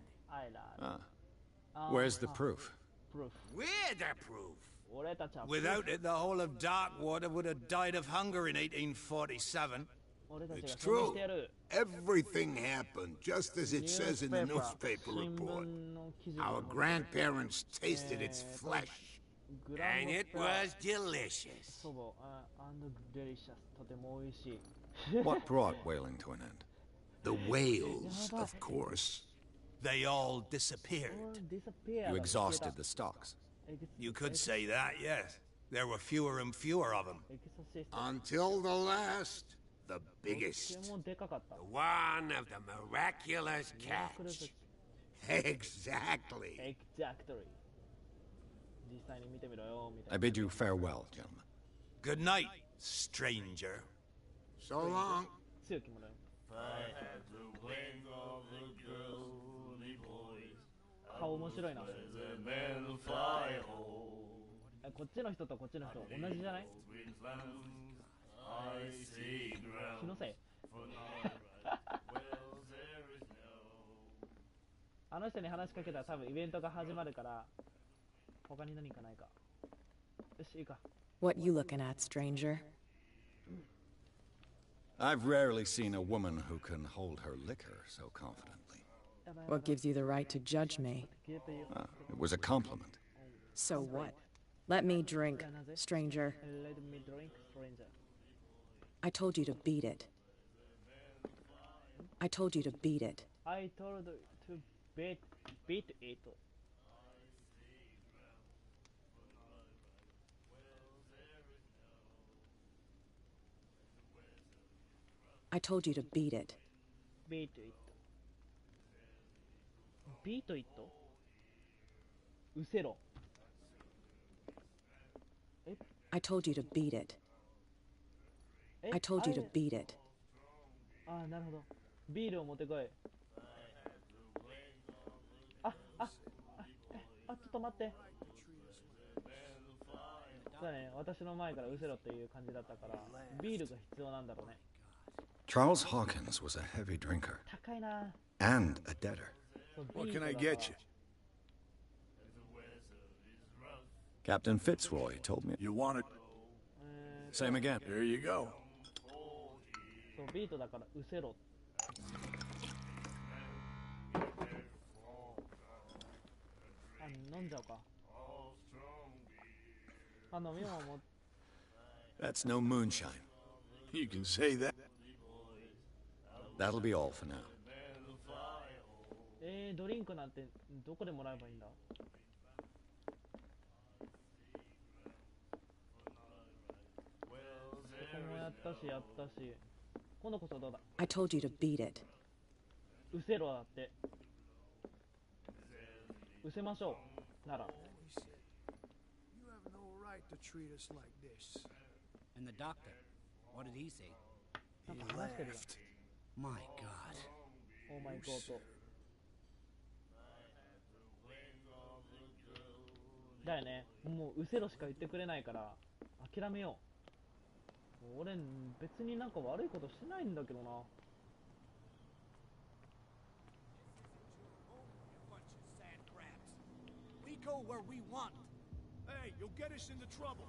Ah. Where's the proof?
Proof.
We're the proof.
俺たちは
Without it, the whole of Darkwater would have died of hunger in 1847.
俺たちが
It's
証明し
true.
てやる。
Everything happened just as it says in the newspaper
新
report.
聞の記事
Our
の
grandparents tasted its flesh.
グラン
And
ド
it
ペア
was delicious.
祖母&デリシャスとても美味しい。
What brought whaling to an end?
The whales, of course.
They all disappeared.
You exhausted the stocks.
You could say that, yes. There were fewer and fewer of them.
Until the last, the biggest.
もでかかった。
One of the miraculous catch.
Exactly.
Exactly. 実際に見てみろよみたい
I bid you farewell, gentlemen.
Good night, stranger.
So long.
な。強き者よ。顔面白いな。こっちの人とこっちの人同じじゃない？気のせいあの人に話しかけたら多分イベントが始まるから他に何かないか。よし、いいか。
What you looking at, stranger?
I've rarely seen a woman who can hold her liquor so confidently.
What gives you the right to judge me?
Ah, it was a compliment.
So what? Let me drink, stranger.
Let me drink, stranger.
I told you to beat it. I told you to beat it.
I told to beat it.
I told you to beat it.
Beat it. Beat it? うせろ。
I told you to beat it. I told you to beat it.
ああ、なるほど。ビールを持ってこい。ちょっと待って。そうだね、私の前からうせろっていう感じだったから、ビールが必要なんだろうね。
Charles Hawkins was a heavy drinker
高いな。
and a debtor.
そう
What
ビール
can I
だから
get you?
Captain Fitzroy told me.
You want it?
Same again.
Here you go.
そうビートだからうせろ。飲んじゃおうか。飲み物も。
That's no moonshine.
You can say that.
That'll be all for now.
ドリンクなんてどこでもらえばいいんだ？ここもやったし。今度こそどうだ？
I told you to beat it.
うせろだって。うせましょう。なら。
You have no right to treat us like this.
And the doctor, what did he say?
He laughed.
My God.
Oh my God. だよね。もううせろしか言ってくれないから諦めよう。俺別になんか悪いことしてないんだけどな。
We go where we want. Hey, you'll get us into trouble.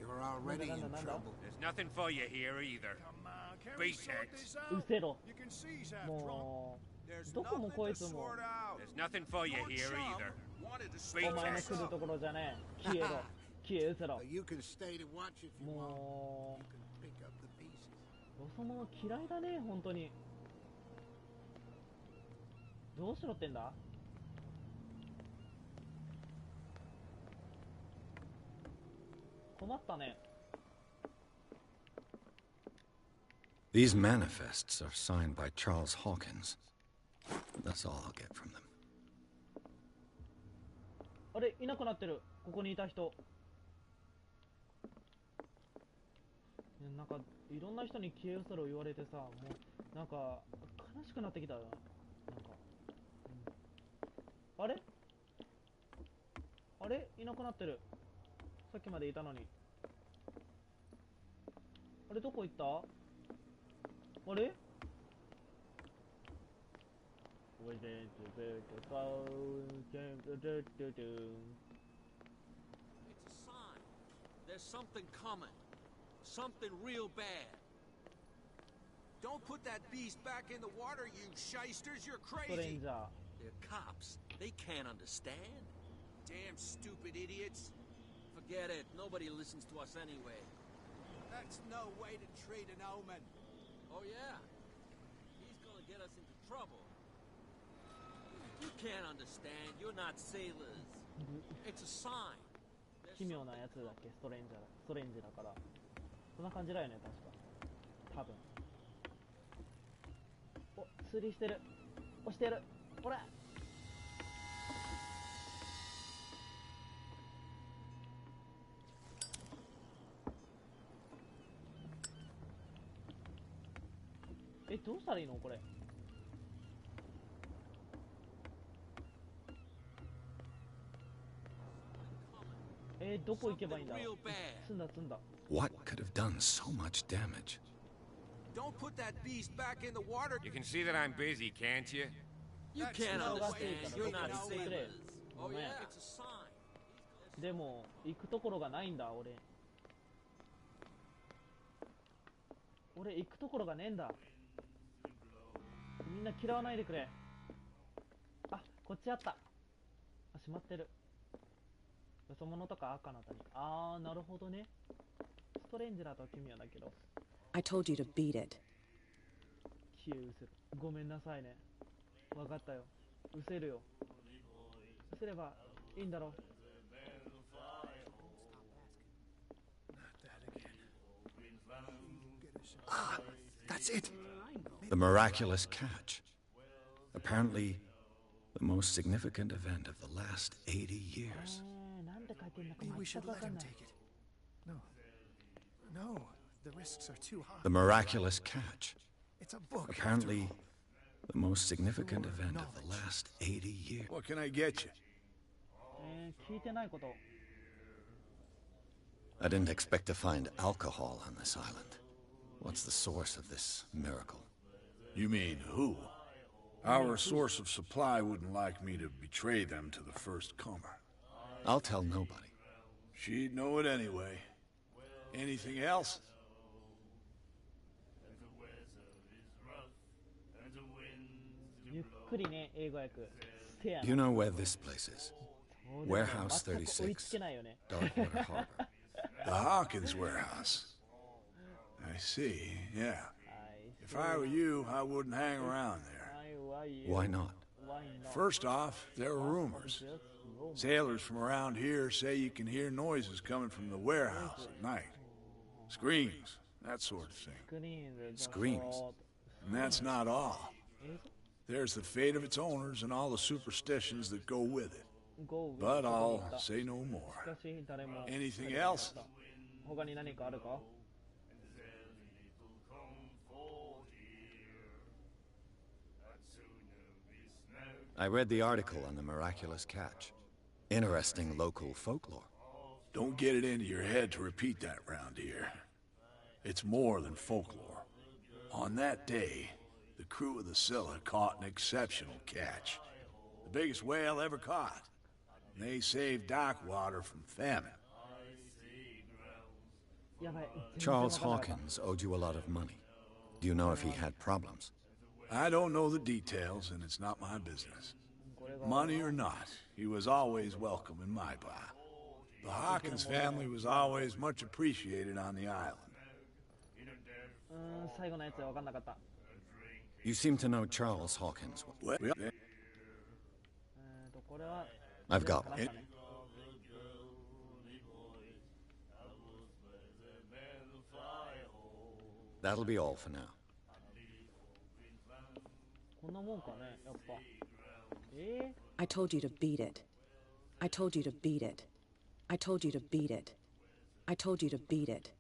You're already in trouble.
There's nothing for you here either.
Come on, can
Be
we sort
safe.
this
う
out?
せろ。
You can see he's half drunk.
もう
There's
どこも
nothing
こい
to
つも
sort out.
There's nothing for you
Your
here
chum
either.
wanted to
お
お前の
stay
来るところじゃねえ。消えろ。消えうせろ。
You can stay to watch if you want.
も
You can pick up the pieces.
うよそ者嫌いだね本当に。どうしろってんだ？ 困ったね。
These manifests are signed by Charles Hawkins. That's all I'll get from them.
あれいなくなってる。ここにいた人。なんかいろんな人に消えうせろ言われてさ、もうなんか悲しくなってきたよ。なんか、あれあれいなくなってる。さっきまでいたのに。あれどこ行った？あれ？
It's a sign. There's something coming. Something real bad.
Don't put that beast back in the water, you shysters. You're
ストレ
crazy.
ンジャー
They're cops. They can't understand.
Damn stupid idiots.
Forget it. Nobody listens to us anyway.
That's no way to treat an omen.
Oh, yeah? He's gonna get us into trouble. You can't understand. You're not sailors. It's a sign.
奇妙なやつだっけ、ストレンジャーだ、ストレンジだから。そんな感じだよね、確か。多分。お、釣りしてる。押してる。ほら。え、どうしたらいいのこれ。どこ行けばいいんだろう。積んだ積んだ。
What could have done so much damage?
Don't put that beast back in the water.
You can see that I'm busy, can't you?
You can't understand. You're not sailors. Oh, yeah? It's a sign.
でも行くところがないんだ俺。俺行くところがねえんだ。みんな嫌わないでくれ。あ、こっちあった。あ、閉まってる。よそ者とか赤の谷。あー、なるほどね。ストレンジだと奇妙だけど。
I told you to beat it.
消え失せる。ごめんなさいね。わかったよ。失せるよ。失せればいいんだろう。
Ah, that's it. The miraculous catch. Apparently, the most significant event of the last 80 years.
なんで書いてんのか
Maybe we
全
should
くわ
let
かん
him
ない。
take it. No. No, the risks are too high.
The miraculous catch.
It's a book.
Apparently, the most significant event of the last 80 years.
What can I get you?
聞いてないこと。
I didn't expect to find alcohol on this island. What's the source of this miracle?
You mean who? Our source of supply wouldn't like me to betray them to the first comer.
I'll tell nobody.
She'd know it anyway. Anything else?
ゆっくりね、英語訳。せやな。
You know where this place is?
そうだよね
Warehouse
全く追いつけ
36,
ないよね。
Darkwater Harbor.
The Hawkins warehouse. I see, yeah. If I were you, I wouldn't hang around there.
Why not?
First off, there are rumors. Sailors from around here say you can hear noises coming from the warehouse at night. Screams, that sort of thing.
Screams.
And that's not all. There's the fate of its owners and all the superstitions that go with it. But I'll say no more. Anything else?
他に何かあるか？
I read the article on the miraculous catch. Interesting local folklore.
Don't get it into your head to repeat that round here. It's more than folklore. On that day, the crew of the Scylla caught an exceptional catch. The biggest whale ever caught. And they saved Darkwater from famine.
やばい。
Charles Hawkins owed you a lot of money. Do you know if he had problems?
I don't know the details, and it's not my business. Money or not, he was always welcome in my bar. The Hawkins family was always much appreciated on the island.
最後のやつは分かんなかった。
You seem to know Charles Hawkins.
Well,
これは
I've got one.
話したね。
That'll be all for now.
こんなもんかね、やっぱ。
I told you to beat it. I told you to beat it. I told you to beat it. I told you to beat it.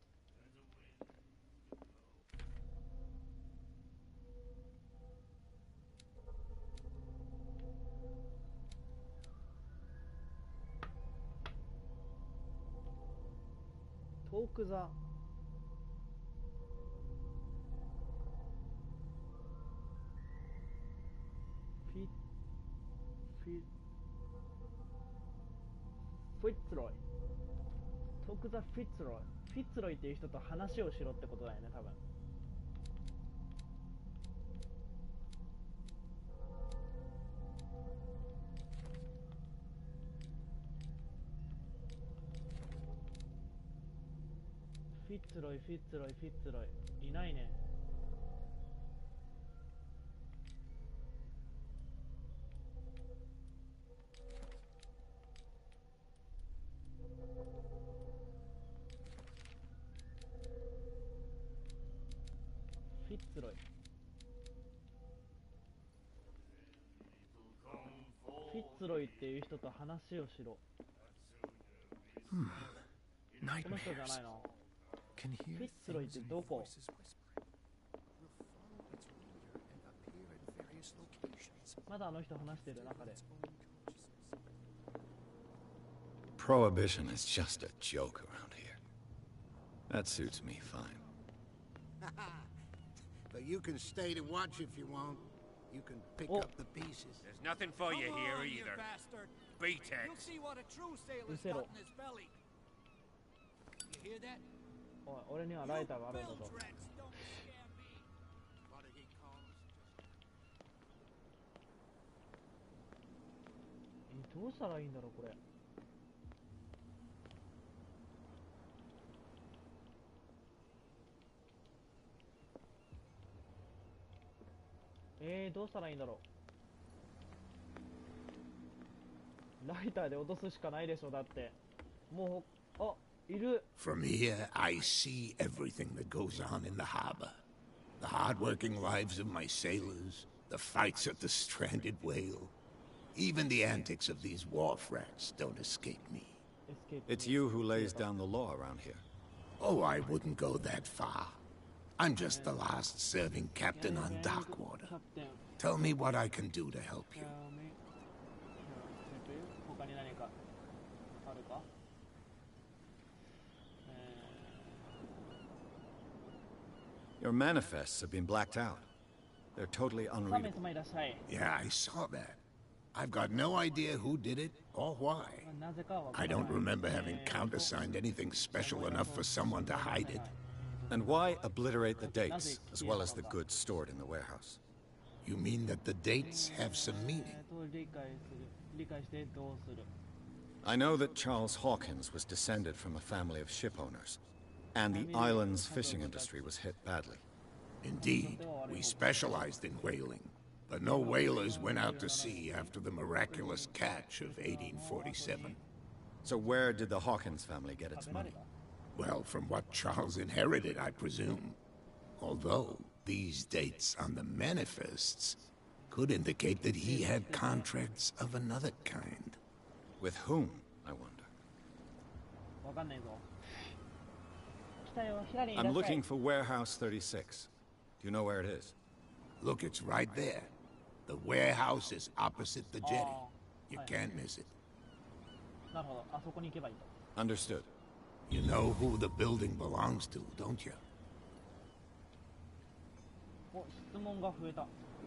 Talk the Pit フィッツロイ。トークザフィッツロイ。フィッツロイっていう人と話をしろってことだよね、多分。フィッツロイ、フィッツロイ、フィッツロイ。いないね。フィッツロイ。フィッツロイっていう人と話をしろ。この人じゃないの。フィッツロイってどこ？まだあの人話してる中で。
Prohibition is just a joke around here. That suits me fine.
But you can stay to watch if you want. You can pick up the pieces.
There's nothing for you here either. Beat it.
You'll see what a true sailor's got in his belly. You hear that?
おい、俺にはライターがあるんだぞ。どうしたらいいんだろうこれ。どうしたらいいんだろう。ライターで落とすしかないでしょ。だってもう、あ、いる。
From here, I see everything that goes on in the harbor. The hard-working lives of my sailors, the fights at the stranded whale. Even the antics of these wharf rats don't escape me.
It's you who lays down the law around here.
Oh, I wouldn't go that far. I'm just the last serving captain on Darkwater. Tell me what I can do to help you.
Your manifests have been blacked out. They're totally unreadable.
Yeah, I saw that. I've got no idea who did it or why. I don't remember having countersigned anything special enough for someone to hide it.
And why obliterate the dates, as well as the goods stored in the warehouse?
You mean that the dates have some meaning?
I know that Charles Hawkins was descended from a family of ship owners, and the island's fishing industry was hit badly.
Indeed, we specialized in whaling, but no whalers went out to sea after the miraculous catch of 1847.
So where did the Hawkins family get its money?
Well, from what Charles inherited, I presume. Although, these dates on the manifests could indicate that he had contracts of another kind.
With whom, I wonder? I'm looking for Warehouse 36. Do you know where it is?
Look, it's right there. The warehouse is opposite the jetty. You can't miss it.
Understood.
You know who the building belongs to, don't you?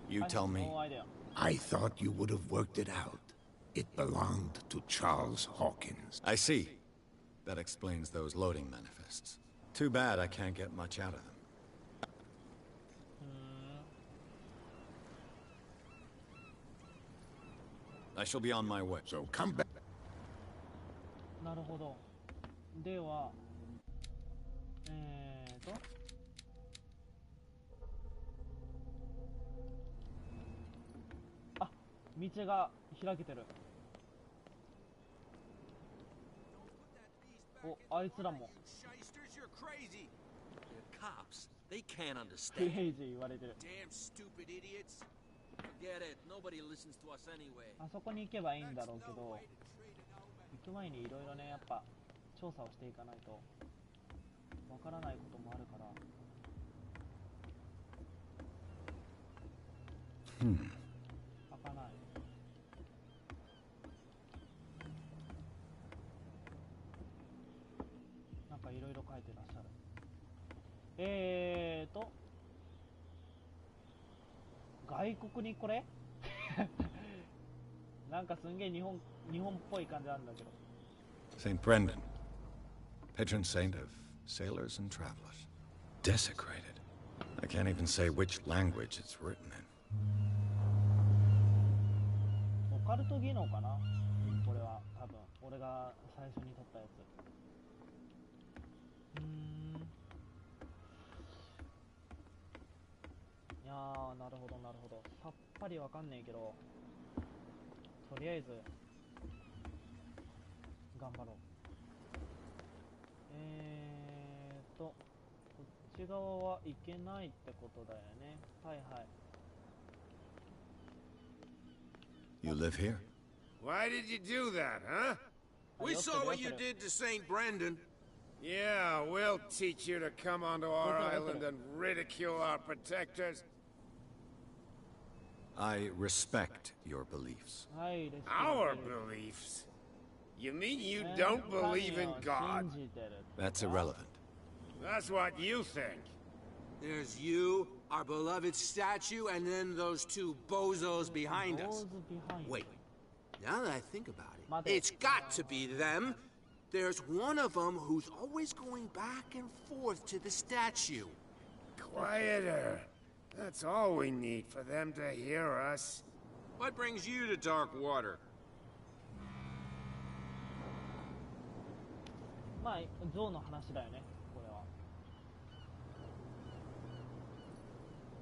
You tell me.
I thought you would have worked it out. It belonged to Charles Hawkins.
I see. That explains those loading manifests. Too bad I can't get much out of them. I shall be on my way.
So come back.
なるほど。では、あ、道が開けてる。お、あいつらも。
They can't
ク
understand.
レイジー言われてる。
Damn stupid idiots. Forget it. Nobody listens to us anyway.
あそこに行けばいいんだろうけど、行く前にいろいろね、やっぱ調査をしていかないとわからないこともあるから。開かない。なんかいろいろ書いてらっしゃる。外国にこれなんかすんげえ日本っぽい感じなんだけど。
Saint Brendan, patron saint of sailors and travelers. Desecrated. I can't even say which language it's written in.
オカルト技能かな、これは多分俺が最初に撮ったやつ。いやー、なるほどなるほど、さっぱりわかんねえけど、とりあえず頑張ろう。こっち側はいけないってことだよね。はいはい。
You live here?
Why did you do that, huh?
We saw what you did to St. Brendan.
Yeah, we'll teach you to come onto our island and ridicule our protectors.
I respect your beliefs.
Our beliefs? You mean you don't believe in God?
That's irrelevant.
That's what you think.
There's you, our beloved statue, and then those two bozos behind us. Wait, now that I think about it, it's got to be them. There's one of them who's always going back and forth to the statue.
Quieter. That's all we need for them to hear us.
What brings you to dark water?
まあ象の話だよね、これは。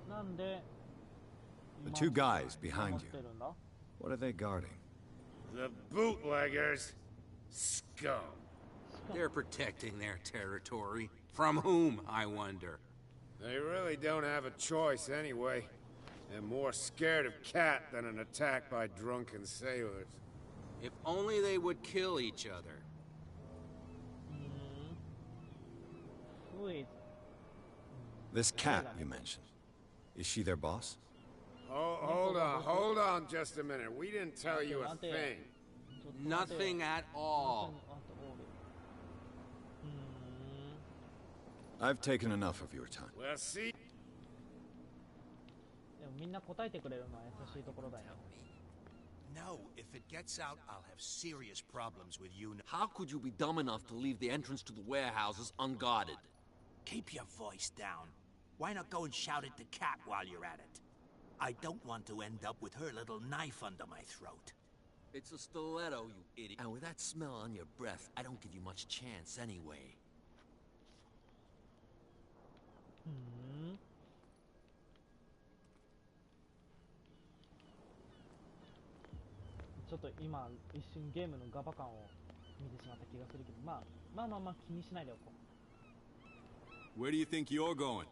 なんで
The two guys behind you. What are they guarding?
The bootleggers. Scum.
They're protecting their territory. From whom, I wonder?
They really don't have a choice anyway. They're more scared of Cat than an attack by drunken sailors.
If only they would kill each other.
This cat you mentioned. Is she their boss?
Oh, hold on just a minute. We didn't tell you a thing.
Nothing at all.
I've taken enough of your time.
Well, see.
でもみんな答えてくれるのは優しいところだよ。
No, if it gets out, I'll have serious problems with you.
How could you be dumb enough to leave the entrance to the warehouses unguarded?
Keep your voice down. Why not go and shout at the cat while you're at it? I don't want to end up with her little knife under my throat.
It's a stiletto, you idiot. And with that smell on your breath, I don't give you much chance anyway.
ちょっと今一瞬ゲームのガバ感を見てしまった気がするけど、まあ気にしないでおこう。
Where do you think you're going?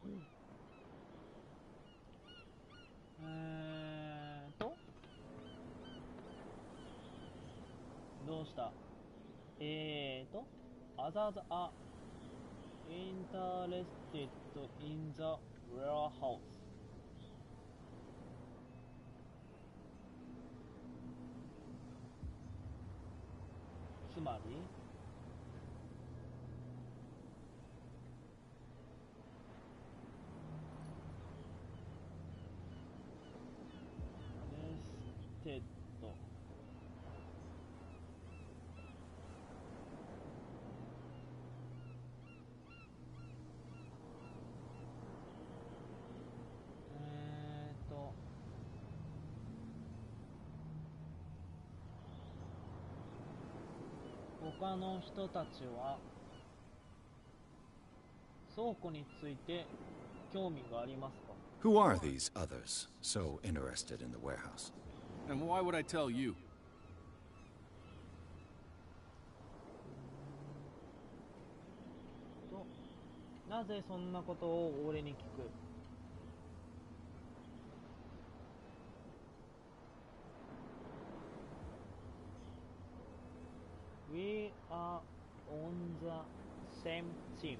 どうした？Others are interested in the warehouse. つまりレステッド他の人たちは倉庫について興味がありますか？
Who are these others so interested in the warehouse?
And why would I tell you?
なぜそんなことを俺に聞く？ We are on the same team.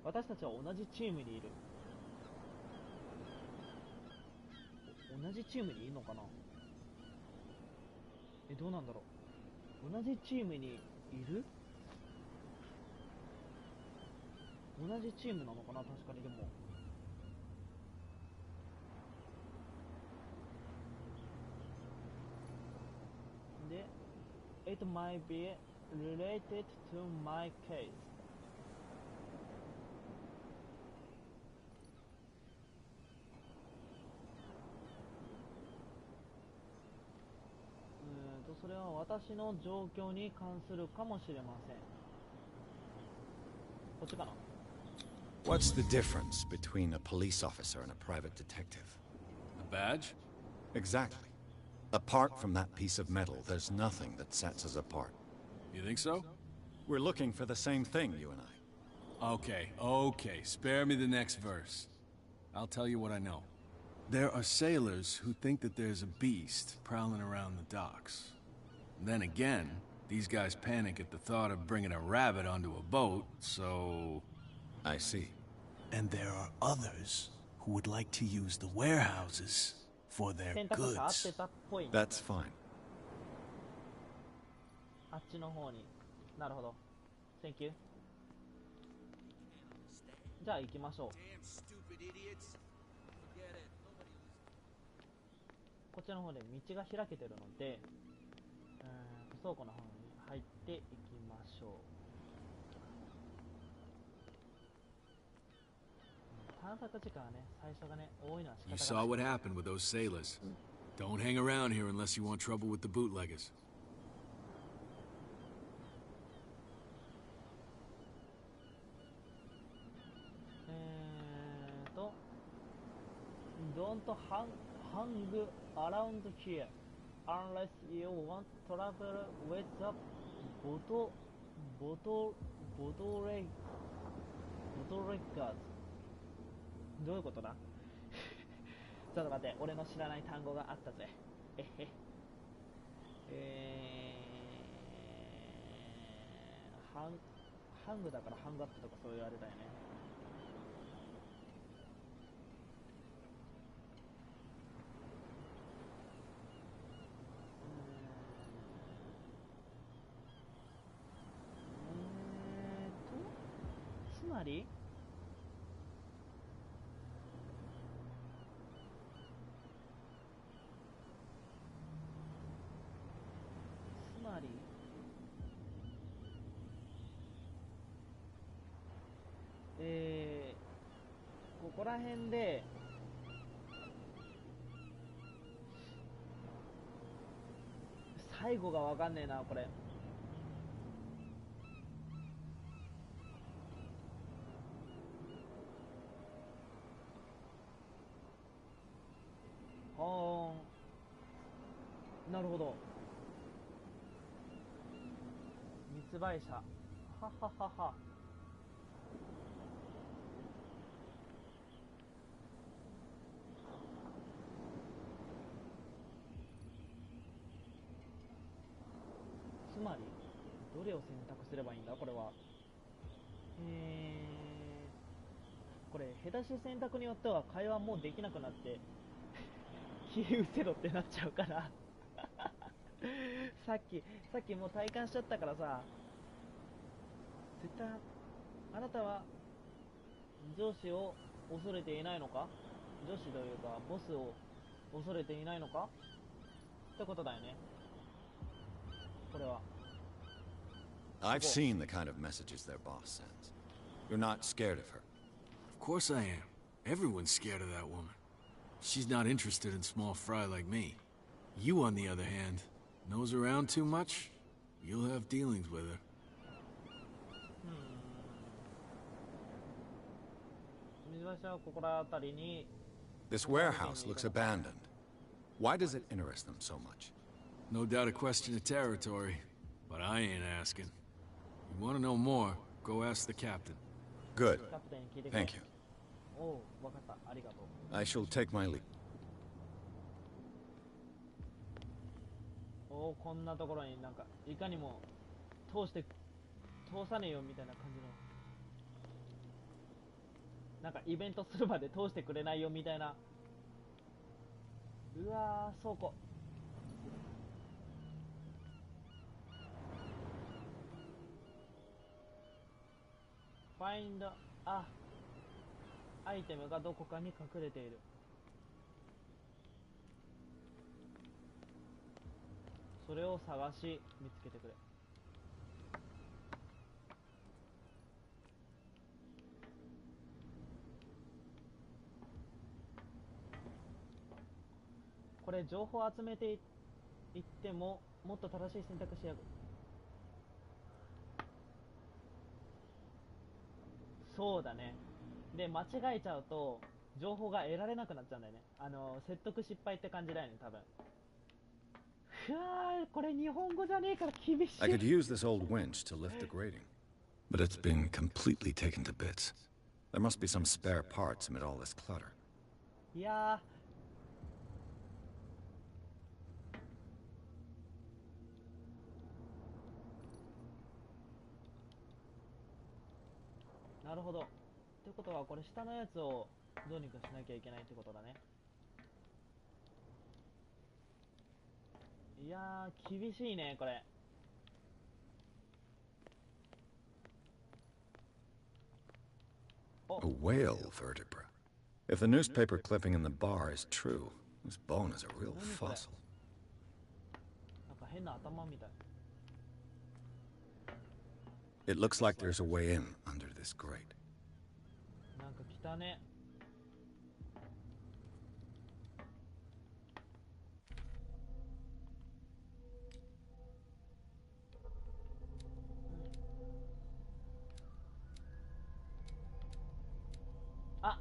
私たちは同じチームにいる。同じチームにいるのかな？どうなんだろう。同じチームにいる？同じチームなのかな？確かに。でも It might be related to my case. それは私の状況に関するかもしれません。こっちかな。
What's the difference between a police officer and a private detective?
A badge?
Exactly. Apart from that piece of metal, there's nothing that sets us apart.
You think so?
We're looking for the same thing, you and I.
Okay. Spare me the next verse. I'll tell you what I know. There are sailors who think that there's a beast prowling around the docks. Then again, these guys panic at the thought of bringing a rabbit onto a boat, so...
I see.
And there are others who would like to use the warehouses for their goods.
That's fine.
あっちの方に。なるほど。Thank you. じゃあ行きましょう。こちらの方で道が開けてるので、倉庫の方に入っていきましょう。探索時間はね、最初がね、多いのは仕方がない。
You saw what happened with those sailors. Don't hang around here unless you want trouble with the bootleggers.
Don't hang around here unless you want trouble with the bootleggers. どういうことだちょっと待って、俺の知らない単語があったぜ。ハングだからハングアップとかそう言われたよね。つまりここら辺で最後がわかんねえな、これ。なるほど。密売者。はははは。つまりどれを選択すればいいんだこれは。これ下手し選択によっては会話もうできなくなって消え失せろってなっちゃうからさっきもう体感しちゃったからさ、絶対あなたは上司を恐れていないのか、上司というかボスを恐れていないのかってことだよね、これは。
I've seen the kind of messages their boss sends. You're not scared of her?
Of course I am. Everyone's scared of that woman. She's not interested in small fry like me. You, on the other hand, nose around too much, you'll have dealings with her.
This warehouse looks abandoned. Why does it interest them so much?
No doubt a question of territory, but I ain't asking. You want to know more, go ask the captain.
Good. Thank you. I shall take my leave.
こんなところになんかいかにも通さねえよみたいな感じの、なんかイベントするまで通してくれないよみたいな。うわー、倉庫。ファインド、アイテムがどこかに隠れている。それを探し見つけてくれ。これ情報を集めていってももっと正しい選択肢やそうだね。で間違えちゃうと情報が得られなくなっちゃうんだよね。説得失敗って感じだよね多分。ふわー、これ日本語じゃねえから厳しい。
I could use this old winch to lift the grating, but it's been completely taken to bits. There must be some spare parts amid all this clutter.
いやー、なるほど。ってことはこれ下のやつをどうにかしなきゃいけないってことだね。いやー厳しいねこれ。
A whale vertebra. If the newspaper clipping in the bar is true, this bone is a real fossil.
なんか変な頭みたい。
It looks like there's a way in under this grate.
なんか来たね。あ、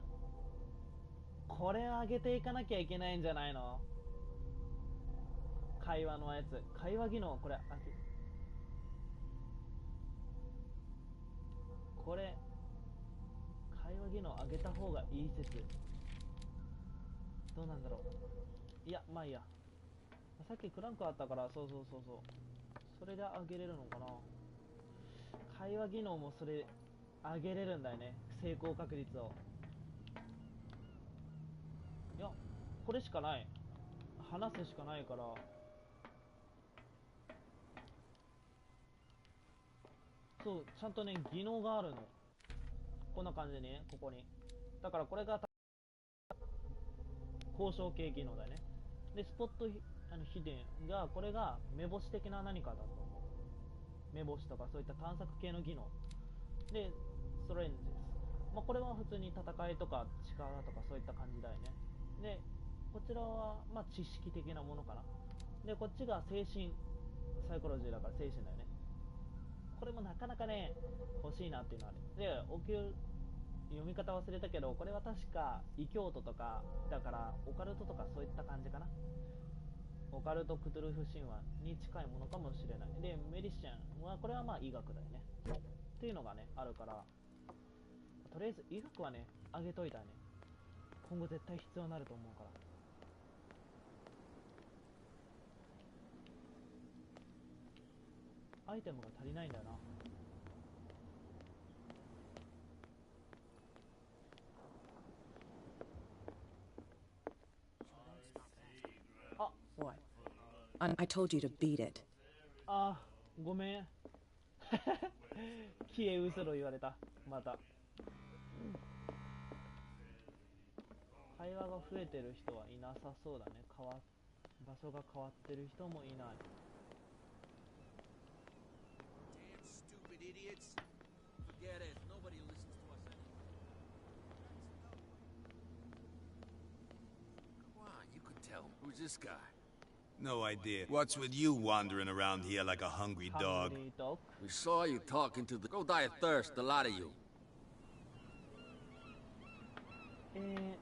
これ上げていかなきゃいけないんじゃないの？会話のやつ、会話技能、これこれ会話技能上げた方がいい説。どうなんだろう。いやまあいいや。さっきクランクあったから、そうそれで上げれるのかな。会話技能もそれ上げれるんだよね、成功確率を。いやこれしかない、話すしかないから。そう、ちゃんとね技能があるの。こんな感じでね、ここに。だからこれが交渉系技能だよね。でスポット秘伝が、これが目星的な何かだと思う。目星とかそういった探索系の技能で、ストレンジです。まあこれは普通に戦いとか力とかそういった感じだよね。でこちらはまあ知識的なものかな。でこっちが精神サイコロジーだから精神だよね。これもなかなかね欲しいなっていうのある。で読み方忘れたけど、これは確か異教徒とかだからオカルトとかそういった感じかな。オカルトクトゥルフ神話に近いものかもしれない。でメディシャンはこれはまあ医学だよねっていうのがねあるから、とりあえず医学はね上げといたね。今後絶対必要になると思うから。アイテムが足りないんだよな。あ、おい。
I told you to beat it.
あ、ごめん。消えうせろ言われた。また。会話が増えてる人はいなさそうだね。場所が変わってる人もいない。
Forget it. Nobody listens to us anyway. Come on, you could tell. Who's this guy?
No idea. What's with you wandering around here like a hungry dog?
We saw you talking to the... Go die of thirst, the lot of you.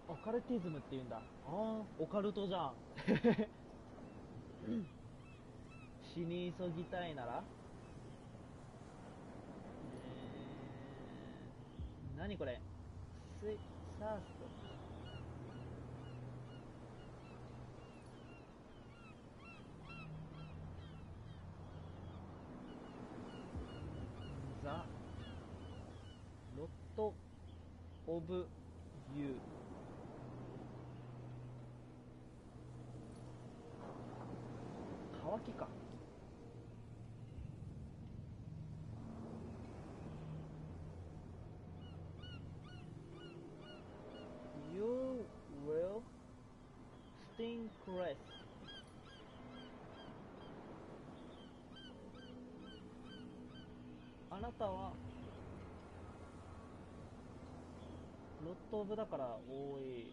オカルティズムって言うんだ。ああ、オカルトじゃん。死に急ぎたいなら、何これ、サースト。ザ・ロット・オブ・ユー。乾きか。You will sting crest. あなたはロットオブだから多い。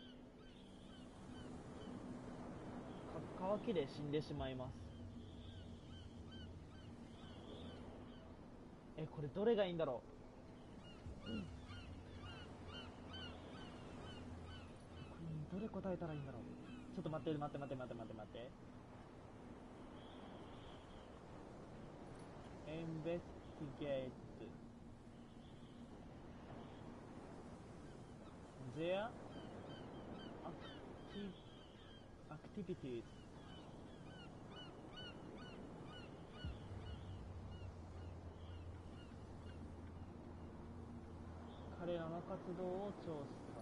乾きで死んでしまいます。これどれがいいんだろう。どれ答えたらいいんだろう。ちょっと待って。Investigate their activities. 彼らの活動を調査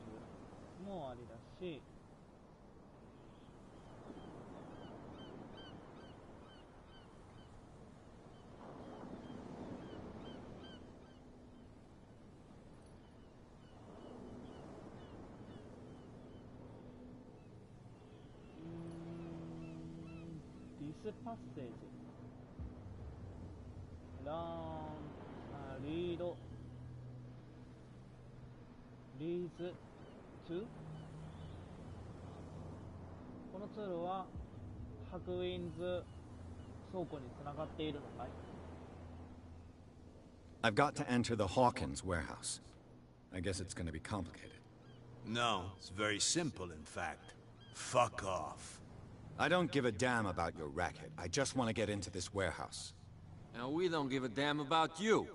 するもありだし、this passage leads to このツールは白ウィンズ倉庫につながっているのかい？
I've got to enter the Hawkins warehouse. I guess it's going to be complicated.
No, it's very simple, in fact. Fuck off.
I don't give a damn about your racket. I just want to get into this warehouse.
And we don't give a damn about you.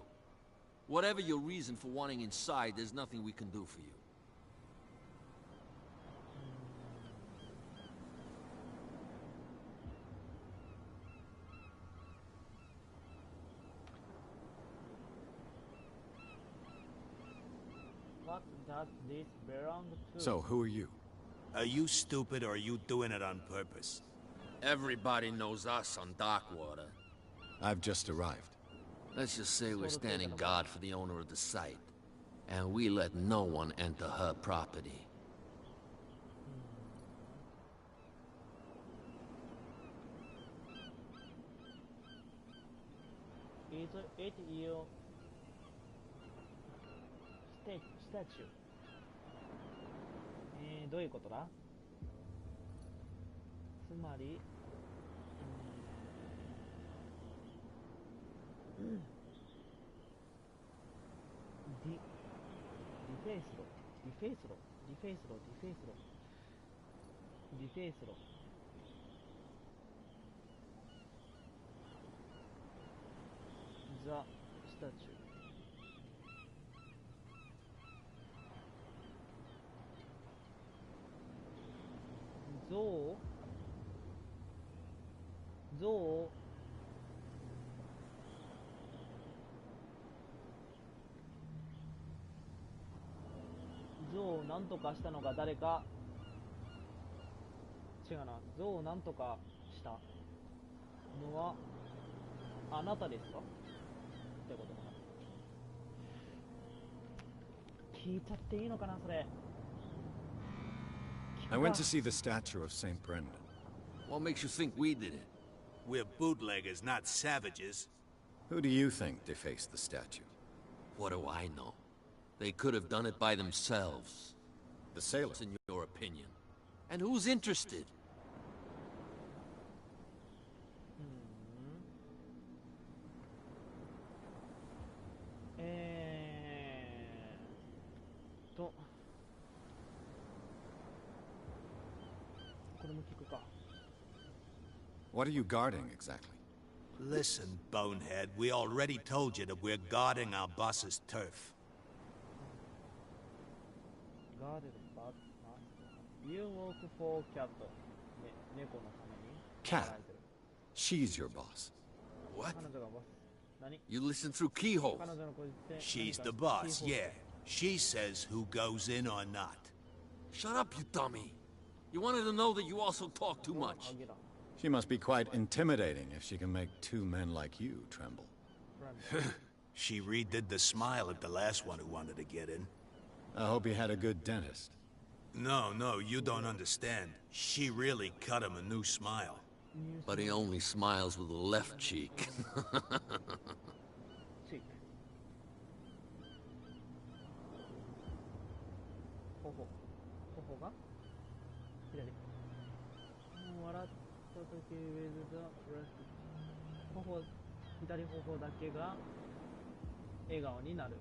Whatever your reason for wanting inside, there's nothing we can do for you.
What does this belong to?
So, who are you?
Are you stupid or are you doing it on purpose?
Everybody knows us on Darkwater.
I've just arrived.
Let's just say we're standing guard for the owner of the site. And we let no one enter her property.
Is it your statue? どういうことだ？つまり、ディフェイスロ。ザ・スタチュー。像をなんとかしたのが誰か。違うな。像をなんとかしたのはあなたですかってことかな。聞いちゃっていいのかなそれ。
I went to see the statue of St. Brendan.
What makes you think we did it?
We're bootleggers, not savages.
Who do you think defaced the statue?
What do I know? They could have done it by themselves.
The sailor.
What's in your opinion? And who's interested?
What are you guarding exactly?
Listen, bonehead, we already told you that we're guarding our boss's turf.
You work for cat.
Cat? She's your boss.
What? You listen through keyholes.
She's the boss, yeah. She says who goes in or not.
Shut up, you dummy. You wanted to know that you also talk too much.
She must be quite intimidating if she can make two men like you tremble.
She redid the smile at the last one who wanted to get in.
I hope he had a good dentist.
No, you don't understand. She really cut him a new smile.
But he only smiles with the left cheek.
チーク。頬が左。笑った時 with the left。左頬だけが笑顔になる。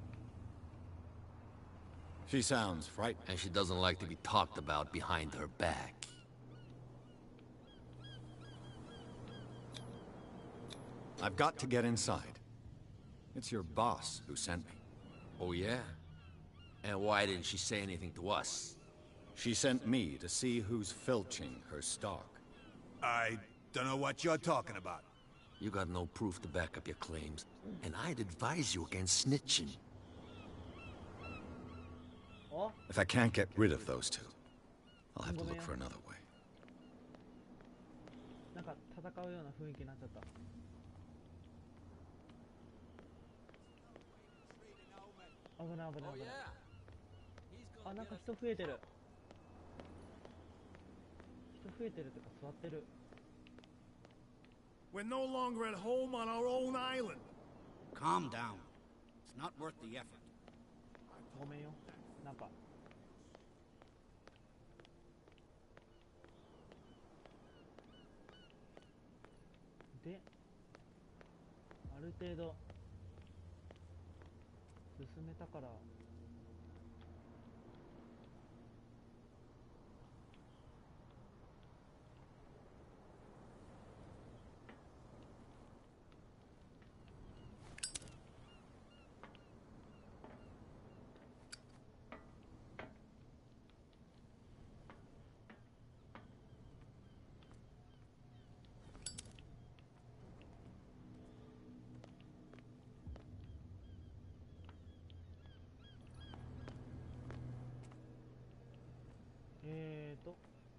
She sounds frightened.
And she doesn't like to be talked about behind her back.
I've got to get inside. It's your boss who sent me.
Oh, yeah? And why didn't she say anything to us?
She sent me to see who's filching her stock.
I don't know what you're talking about.
You got no proof to back up your claims, and I'd advise you against snitching.
If I can't get rid of those two, I'll have to look for another way.
なんか戦うような雰囲気になっちゃった。危ない危ない危ない。あ、なんか人増えてる。人増えてるとか座ってる。
We're no longer at home on our own island.
Calm down. It's not worth the effort.
ごめんよ。なんか。で、ある程度進めたから。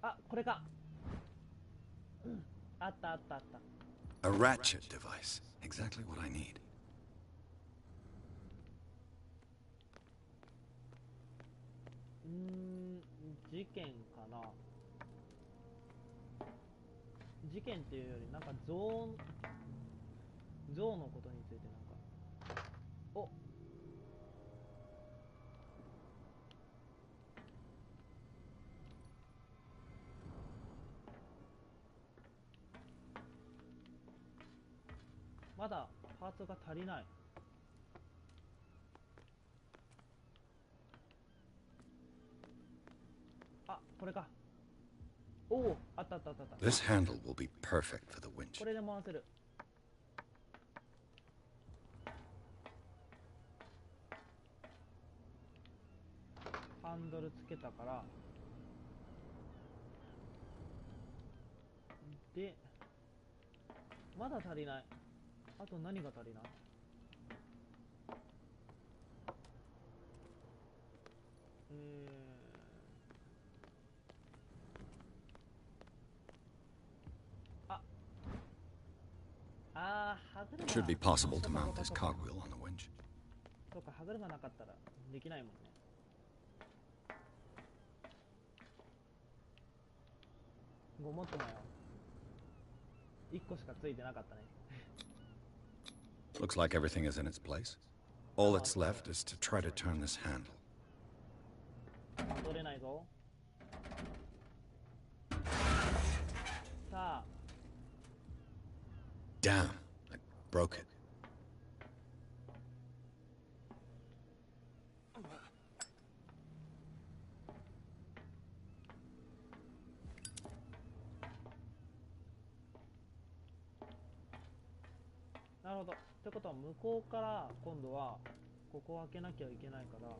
あ、これか。あったあったあった。
A ratchet device. Exactly what I need.
事件かな。事件っていうよりなんか象のことについてなんか。お。まだパーツが足りない。あ、これか。おお、あったあったあったあった。
This handle will be perfect for the winch.
これで回せる。ハンドルつけたから。で、まだ足りない。あと何が足りない？It
should be possible to mount this cogwheel on the winch.
そうか、ハグルがなかったらできないもんね。ごもっともよ。1個しかついてなかったね。
Looks like everything is in its place. All that's left is to try to turn this handle.
取れないぞ。さあ。
Damn, I broke it.
なるほど。ってことは向こうから今度はここを開けなきゃいけないから、は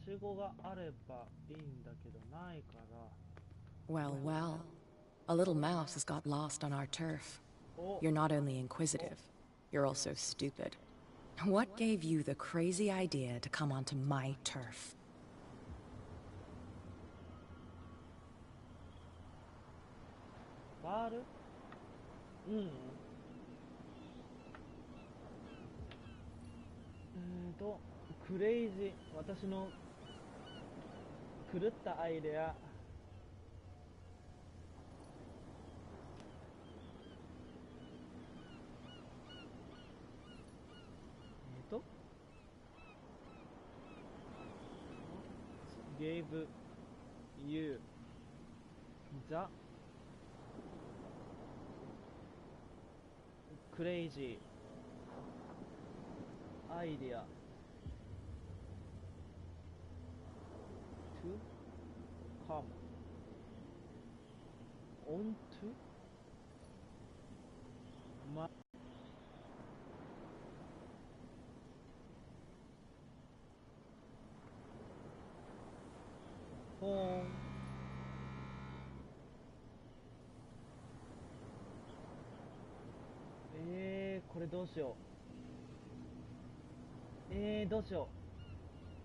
しごがあればいいんだけどないから。
Well, well. A little mouse has got lost on our turf. You're not only inquisitive, you're also stupid. What gave you the crazy idea to come onto my turf?
gave you the crazy idea to come onto my homeこれどうしようどうしよ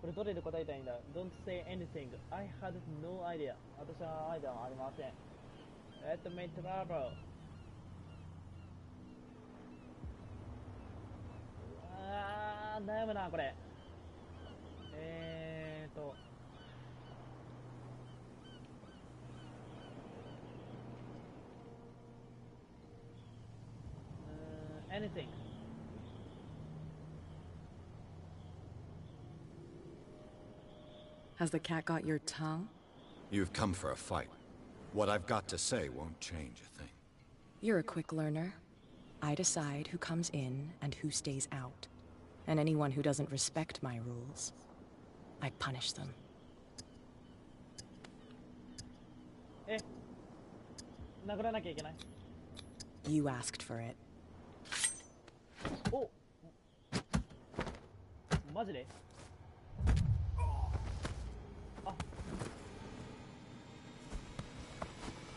うこれどれで答えたらいいんだ Don't say anything I had no idea 私はアイデアはありません Let me travel 悩むなこれanything
Has the cat got your tongue?
You've come for a fight. What I've got to say won't change a thing.
You're a quick learner. I decide who comes in and who stays out. And anyone who doesn't respect my rules, I punish them.
殴らなきゃいけない
You asked for it.
おマジで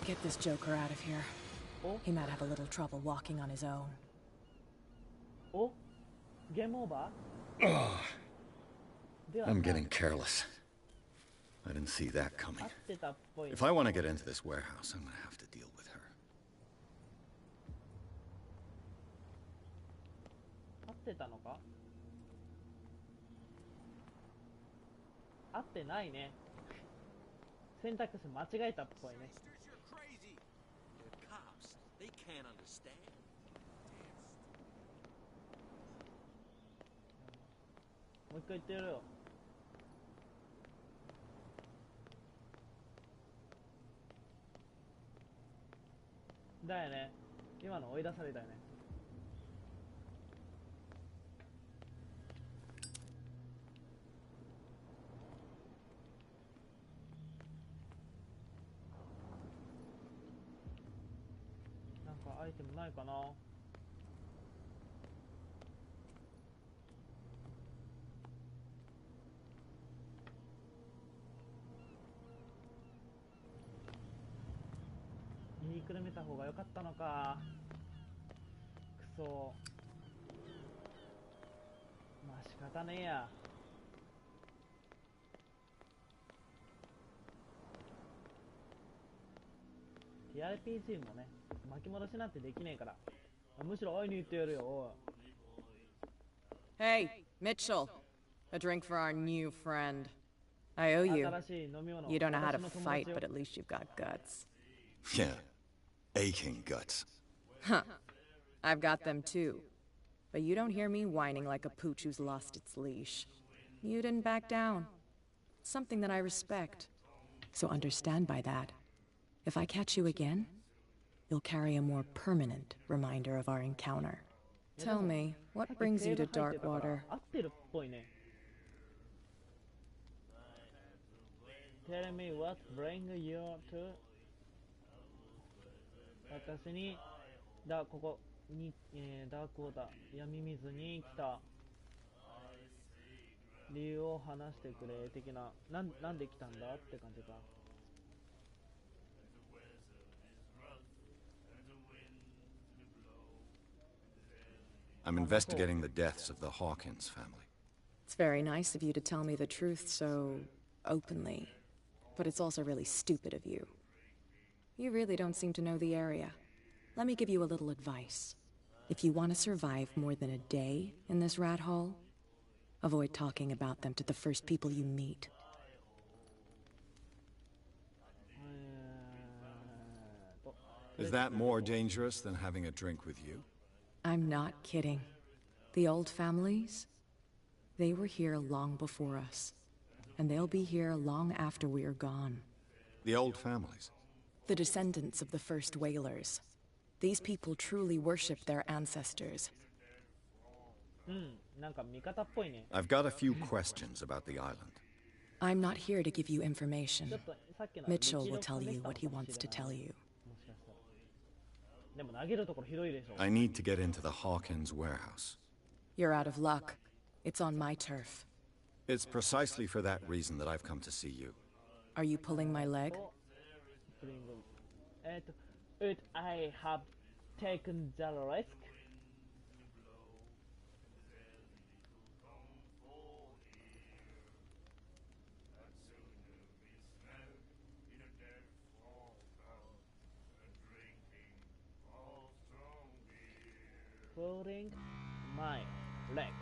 Get this joker out of here. He might have a little trouble walking on his own.
おゲームオーバー
I'm getting careless. I didn't see that coming. If I want to get into this warehouse, I'm going to have to deal with her.
合ってたのか合ってないね選択肢間違えたっぽいね
They can't understand.
もう一回言ってやるよだよね今の追い出されたよねアイテムないかな言いくるめた方が良かったのかくそまあ仕方ねえやTRPG もね巻き戻しなんてできねえからむしろ会いに行ってやるよおい
Hey, Mitchell. A drink for our new friend. I owe you. You don't know how to fight, but at least you've got guts.
Yeah. Aching guts.
Huh. I've got them too. But you don't hear me whining like a pooch who's lost its leash. You didn't back down. Something that I respect. So understand by that. If I catch you again, you'll carry a more permanent reminder of our encounter. Tell me, what brings you to Darkwater?
Tell me what brings you to 私にここに、ダークウォーター闇水に来た理由を話してくれ的ななんで来たんだって感じか
I'm investigating the deaths of the Hawkins family.
It's very nice of you to tell me the truth so openly, but it's also really stupid of you. You really don't seem to know the area. Let me give you a little advice. If you want to survive more than a day in this rat hole, avoid talking about them to the first people you meet.
Is that more dangerous than having a drink with you?
I'm not kidding. The old families, they were here long before us. and they'll be here long after we're gone.
The old families?
The descendants of the first whalers. These people truly worship their ancestors.
I've got a few questions about the island.
I'm not here to give you information. Mitchell will tell you what he wants to tell you.
I need to get into the Hawkins warehouse.
You're out of luck. It's on my turf.
It's precisely for that reason that I've come to see you.
Are you pulling my leg?
I have taken the risk. Pulling my leg.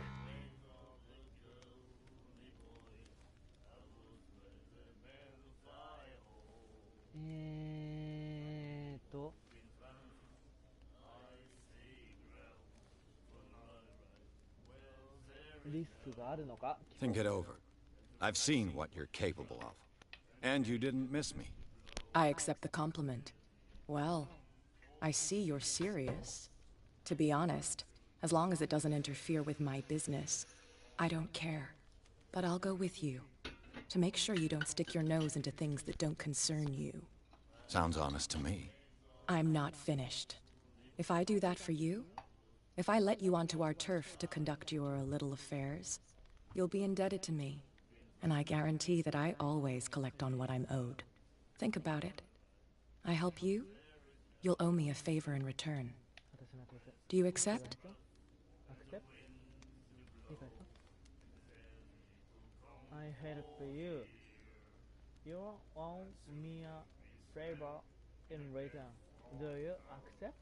Think it over. I've seen what you're capable of. And you didn't miss me.
I accept the compliment. Well, I see you're serious. To be honest, as long as it doesn't interfere with my business, I don't care. But I'll go with you, to make sure you don't stick your nose into things that don't concern you.
Sounds honest to me.
I'm not finished. If I do that for you, if I let you onto our turf to conduct your little affairs, you'll be indebted to me. And I guarantee that I always collect on what I'm owed. Think about it. I help you, you'll owe me a favor in return. Do you accept?
I help you. You owe me a favor in return. Do you accept?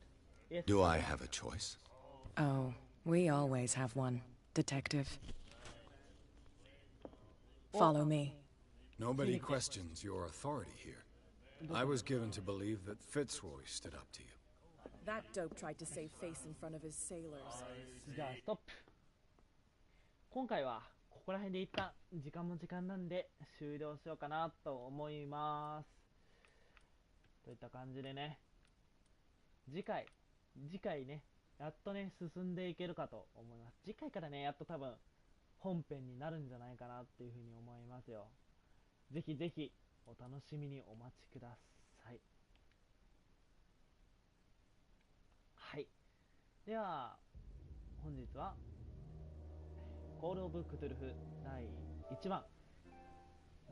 Yes.
Do I have a choice?
Oh, we always have one, Detective. Follow me.
Nobody questions your authority here. I was given to believe that Fitzroy stood up to you.
That dope tried to save face in front of his sailors.
じゃあストップ。今回はここら辺で一旦時間も時間なんで終了しようかなと思います。といった感じでね、次回ね、やっとね進んでいけるかと思います。次回からねやっと多分本編になるんじゃないかなっていうふうに思いますよ。ぜひぜひお楽しみにお待ちください。はい。では本日はコールオブクトゥルフ第1番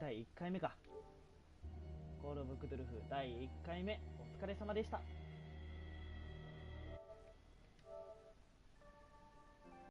第1回目か。コールオブクトゥルフ第1回目お疲れ様でした。